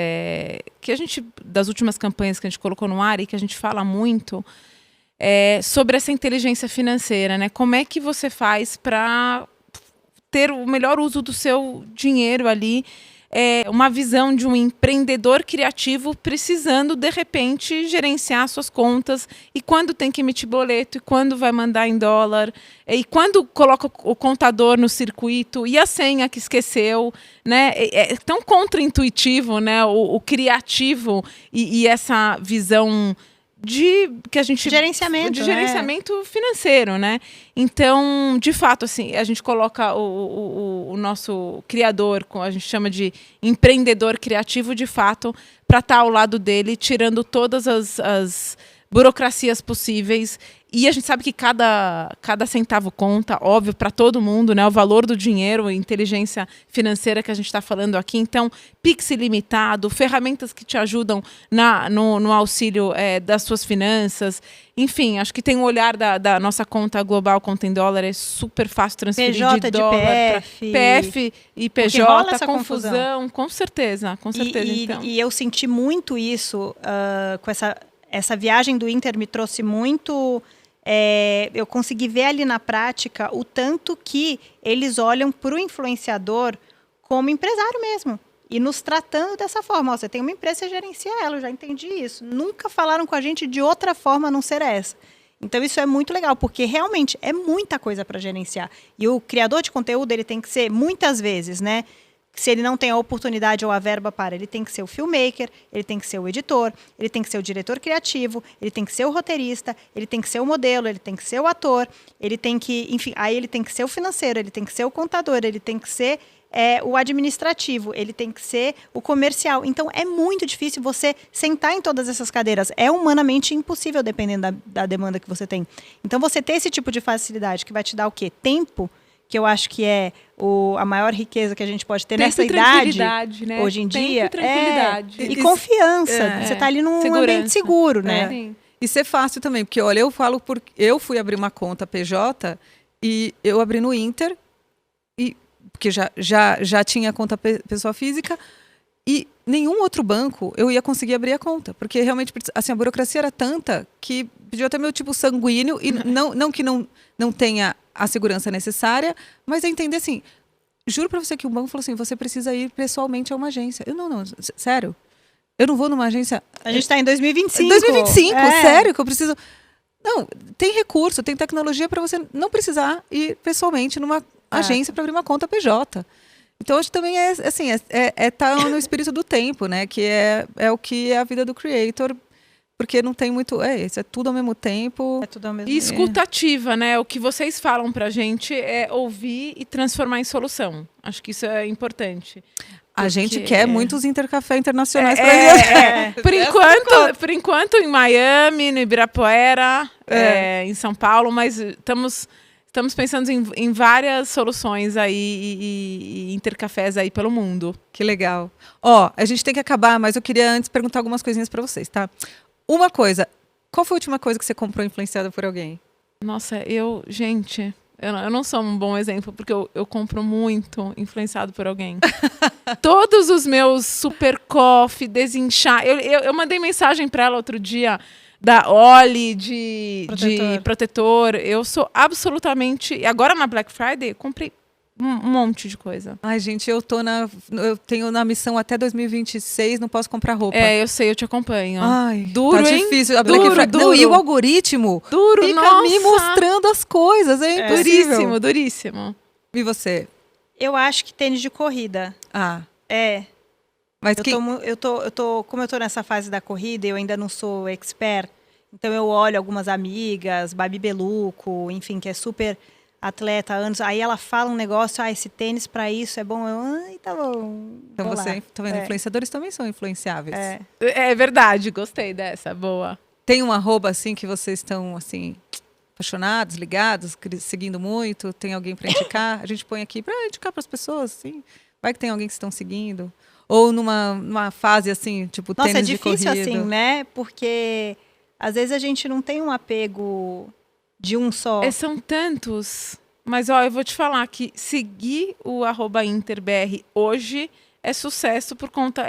[SPEAKER 3] que a gente, das últimas campanhas que a gente colocou no ar e que a gente fala muito, sobre essa inteligência financeira, né? Como é que você faz para ter o melhor uso do seu dinheiro ali? Uma visão de um empreendedor criativo precisando, de repente, gerenciar suas contas e quando tem que emitir boleto, e quando vai mandar em dólar, e quando coloca o contador no circuito, e a senha que esqueceu, né? É tão contraintuitivo, né? O criativo e essa visão que a gente
[SPEAKER 1] gerenciamento,
[SPEAKER 3] gerenciamento financeiro, né? Então, de fato, assim, a gente coloca o nosso criador, a gente chama de empreendedor criativo, de fato, para estar ao lado dele, tirando todas as burocracias possíveis. E a gente sabe que cada centavo conta, óbvio, para todo mundo, né? O valor do dinheiro, a inteligência financeira que a gente está falando aqui. Então, Pix ilimitado, ferramentas que te ajudam no auxílio das suas finanças. Enfim, acho que tem um olhar da nossa conta global, conta em dólar, é super fácil transferir
[SPEAKER 1] PJ
[SPEAKER 3] de dólar
[SPEAKER 1] PF.
[SPEAKER 3] PF e
[SPEAKER 1] Porque rola
[SPEAKER 3] PJ,
[SPEAKER 1] essa
[SPEAKER 3] confusão, com certeza.
[SPEAKER 1] E eu senti muito isso com essa viagem do Inter, me trouxe muito... eu consegui ver ali na prática o tanto que eles olham para o influenciador como empresário mesmo. E nos tratando dessa forma. Você tem uma empresa, você gerencia ela, eu já entendi isso. Nunca falaram com a gente de outra forma a não ser essa. Então isso é muito legal, porque realmente é muita coisa para gerenciar. E o criador de conteúdo, ele tem que ser, muitas vezes, né? Se ele não tem a oportunidade ou a verba para, ele tem que ser o filmmaker, ele tem que ser o editor, ele tem que ser o diretor criativo, ele tem que ser o roteirista, ele tem que ser o modelo, ele tem que ser o ator, ele tem que, enfim, aí ele tem que ser o financeiro, ele tem que ser o contador, ele tem que ser o administrativo, ele tem que ser o comercial. Então, é muito difícil você sentar em todas essas cadeiras. É humanamente impossível, dependendo da demanda que você tem. Então, você ter esse tipo de facilidade que vai te dar o quê? Tempo, que eu acho que é a maior riqueza que a gente pode ter
[SPEAKER 3] tempo
[SPEAKER 1] nessa idade,
[SPEAKER 3] né?
[SPEAKER 1] hoje em
[SPEAKER 3] tempo
[SPEAKER 1] dia.
[SPEAKER 3] E tranquilidade.
[SPEAKER 1] E confiança. Você está ali num ambiente seguro, né?
[SPEAKER 2] Sim. E ser fácil também, porque olha, eu fui abrir uma conta PJ e eu abri no Inter, porque já tinha conta pessoa física, e nenhum outro banco eu ia conseguir abrir a conta, porque realmente assim, a burocracia era tanta que pediu até meu tipo sanguíneo, e não que não tenha a segurança necessária, mas é entender assim, juro para você que o banco falou assim, você precisa ir pessoalmente a uma agência. Eu não, sério? Eu não vou numa agência...
[SPEAKER 1] A gente está em 2025.
[SPEAKER 2] 2025, sério que eu preciso... Não, tem recurso, tem tecnologia para você não precisar ir pessoalmente numa agência para abrir uma conta PJ. Então, acho que também tá no espírito do tempo, né? Que é o que é a vida do creator, porque não tem muito... isso é tudo ao mesmo tempo.
[SPEAKER 1] É tudo ao mesmo
[SPEAKER 3] tempo. E escutativa, né? O que vocês falam pra gente é ouvir e transformar em solução. Acho que isso é importante.
[SPEAKER 2] A gente quer muitos intercafé internacionais para
[SPEAKER 3] Por enquanto, em Miami, no Ibirapuera, em São Paulo, mas estamos pensando em várias soluções aí e intercafés aí pelo mundo.
[SPEAKER 2] Que legal. A gente tem que acabar, mas eu queria antes perguntar algumas coisinhas para vocês, tá? Uma coisa, qual foi a última coisa que você comprou influenciada por alguém?
[SPEAKER 3] Nossa, gente... Eu não sou um bom exemplo, porque eu compro muito influenciado por alguém. Todos os meus super coffee, desinchar... Eu mandei mensagem para ela outro dia, da Oli, de protetor. Eu sou absolutamente... Agora na Black Friday, eu comprei um monte de coisa.
[SPEAKER 2] Ai, gente, eu tenho na missão até 2026, não posso comprar roupa.
[SPEAKER 3] Eu sei, eu te acompanho.
[SPEAKER 2] Ai,
[SPEAKER 3] duro,
[SPEAKER 2] tá
[SPEAKER 3] hein?
[SPEAKER 2] Difícil.
[SPEAKER 3] Duro.
[SPEAKER 2] Não, e o algoritmo fica me mostrando as coisas, é impossível.
[SPEAKER 3] Duríssimo.
[SPEAKER 2] E você?
[SPEAKER 1] Eu acho que tênis de corrida.
[SPEAKER 2] Mas
[SPEAKER 1] como eu tô nessa fase da corrida, eu ainda não sou expert, então eu olho algumas amigas, Babi Beluco, enfim, que é super atleta há anos, aí ela fala um negócio, esse tênis para isso é bom, tá bom.
[SPEAKER 2] Então você, tá vendo? Influenciadores também são influenciáveis.
[SPEAKER 3] É verdade, gostei dessa, boa.
[SPEAKER 2] Tem um arroba assim que vocês estão assim apaixonados, ligados, seguindo muito, tem alguém para indicar? A gente põe aqui para indicar para as pessoas, assim. Vai que tem alguém que estão seguindo. Ou numa fase assim, tipo tênis de corrida.
[SPEAKER 1] Nossa, é difícil assim, né? Porque às vezes a gente não tem um apego de um só.
[SPEAKER 3] São tantos. Mas, ó, eu vou te falar que seguir o @InterBR hoje é sucesso por conta,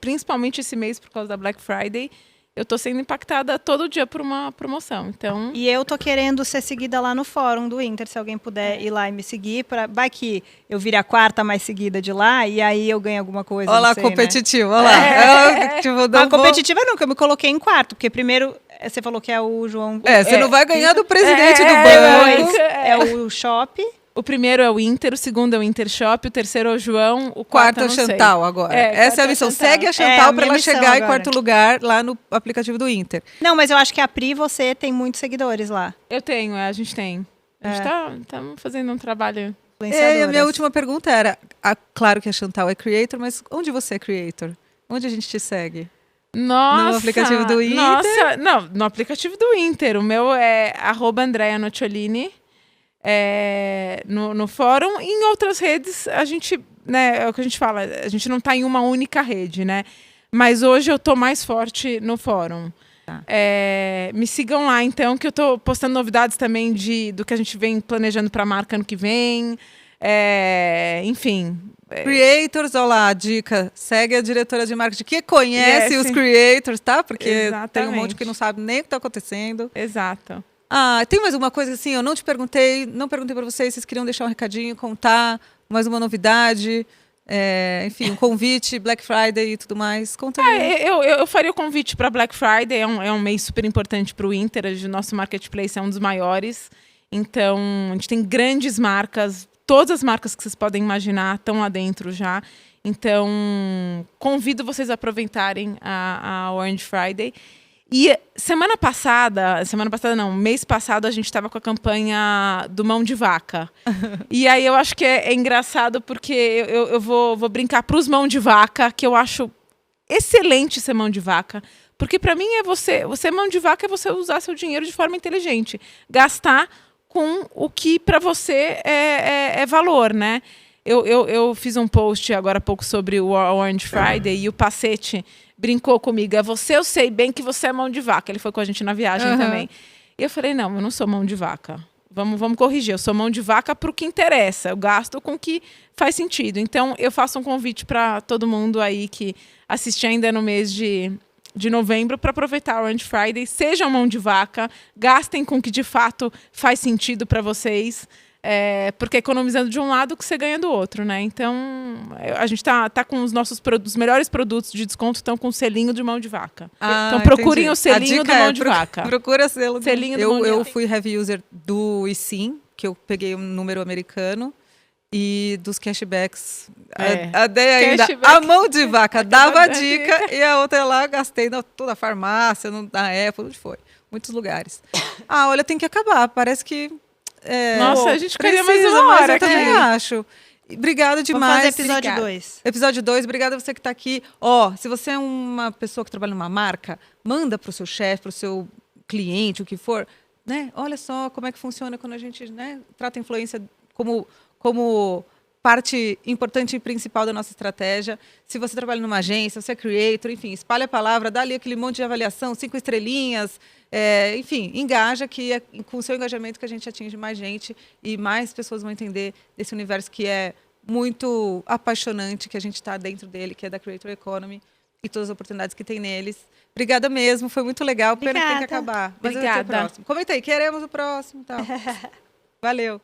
[SPEAKER 3] principalmente esse mês por causa da Black Friday, eu tô sendo impactada todo dia por uma promoção, então...
[SPEAKER 1] E eu tô querendo ser seguida lá no fórum do Inter, se alguém puder ir lá e me seguir, vai que eu vire a quarta mais seguida de lá e aí eu ganho alguma coisa,
[SPEAKER 2] Olha lá,
[SPEAKER 1] não sei,
[SPEAKER 2] competitivo, olha lá.
[SPEAKER 1] A competitiva não, que eu me coloquei em quarto, porque primeiro você falou que é o João...
[SPEAKER 2] Você não vai ganhar do presidente do
[SPEAKER 1] Depois
[SPEAKER 2] banco.
[SPEAKER 1] é o Shop.
[SPEAKER 3] O primeiro é o Inter, o segundo é o Intershop, o terceiro é o João, o
[SPEAKER 2] Quarto é
[SPEAKER 3] eu
[SPEAKER 2] o
[SPEAKER 3] não sei.
[SPEAKER 2] Chantal agora. Essa é a missão. Segue a Chantal para ela chegar em quarto lugar lá no aplicativo do Inter.
[SPEAKER 1] Não, mas eu acho que a Pri, você tem muitos seguidores lá.
[SPEAKER 3] Eu tenho, a gente tem. A gente tá fazendo um trabalho...
[SPEAKER 2] E a minha última pergunta era, claro que a Chantal é creator, mas onde você é creator? Onde a gente te segue?
[SPEAKER 3] Nossa,
[SPEAKER 2] no aplicativo do Inter?
[SPEAKER 3] Nossa, não, no aplicativo do Inter. O meu é @AndreaNocciolini. No fórum e em outras redes a gente, né, é o que a gente fala, a gente não está em uma única rede, né? Mas hoje eu tô mais forte no fórum.
[SPEAKER 2] Tá.
[SPEAKER 3] Me sigam lá, então, que eu tô postando novidades também do que a gente vem planejando para a marca ano que vem. Enfim.
[SPEAKER 2] Creators, olha lá, a dica. Segue a diretora de marketing que conhece os creators, tá? Porque tem um monte que não sabe nem o que está acontecendo.
[SPEAKER 3] Exato.
[SPEAKER 2] Tem mais uma coisa assim, eu não perguntei para vocês queriam deixar um recadinho, contar mais uma novidade, enfim, um convite, Black Friday e tudo mais. Conta aí.
[SPEAKER 3] Eu faria o convite para Black Friday, é um mês super importante para o Inter, o nosso marketplace é um dos maiores, então a gente tem grandes marcas, todas as marcas que vocês podem imaginar estão lá dentro já, então convido vocês a aproveitarem a Orange Friday. E mês passado a gente estava com a campanha do Mão de Vaca. E aí eu acho que é engraçado porque eu vou brincar para os Mão de Vaca, que eu acho excelente ser mão de vaca. Porque para mim você mão de vaca é você usar seu dinheiro de forma inteligente. Gastar com o que para você é valor, né? Eu fiz um post agora há pouco sobre o Orange Friday e o Pacete brincou comigo. Eu sei bem que você é mão de vaca. Ele foi com a gente na viagem também. E eu falei, não, eu não sou mão de vaca. Vamos corrigir. Eu sou mão de vaca para o que interessa. Eu gasto com o que faz sentido. Então, eu faço um convite para todo mundo aí que assistir ainda no mês de novembro para aproveitar o Orange Friday. Sejam mão de vaca. Gastem com o que de fato faz sentido para vocês. Porque economizando de um lado que você ganha do outro, né? Então, a gente tá com os nossos os melhores produtos de desconto estão com o selinho de mão de vaca. Então, procurem o selinho do mão de vaca.
[SPEAKER 2] Procura
[SPEAKER 3] selinho do mão de vaca.
[SPEAKER 2] Eu fui heavy user do eSIM, que eu peguei um número americano, e dos cashbacks. A mão de vaca dava a dica e a outra lá gastei toda a farmácia, na Apple, onde foi? Muitos lugares. Olha, tem que acabar. Parece que...
[SPEAKER 3] Nossa, a gente queria mais uma hora.
[SPEAKER 2] Mas eu também acho. Obrigada demais.
[SPEAKER 1] Vamos fazer episódio 2.
[SPEAKER 2] Episódio 2, obrigada a você que está aqui. Se você é uma pessoa que trabalha numa marca, manda para o seu chefe, para o seu cliente, o que for. Né? Olha só como é que funciona quando a gente, né, trata a influência como parte importante e principal da nossa estratégia. Se você trabalha numa agência, você é creator, enfim, espalha a palavra, dá ali aquele monte de avaliação, 5 estrelinhas, enfim, engaja, que é com o seu engajamento que a gente atinge mais gente e mais pessoas vão entender desse universo que é muito apaixonante, que a gente está dentro dele, que é da Creator Economy e todas as oportunidades que tem neles. Obrigada mesmo, foi muito legal. Pena que tem que acabar. Mas
[SPEAKER 3] obrigada.
[SPEAKER 2] Comenta aí, queremos o próximo. Tal. Valeu.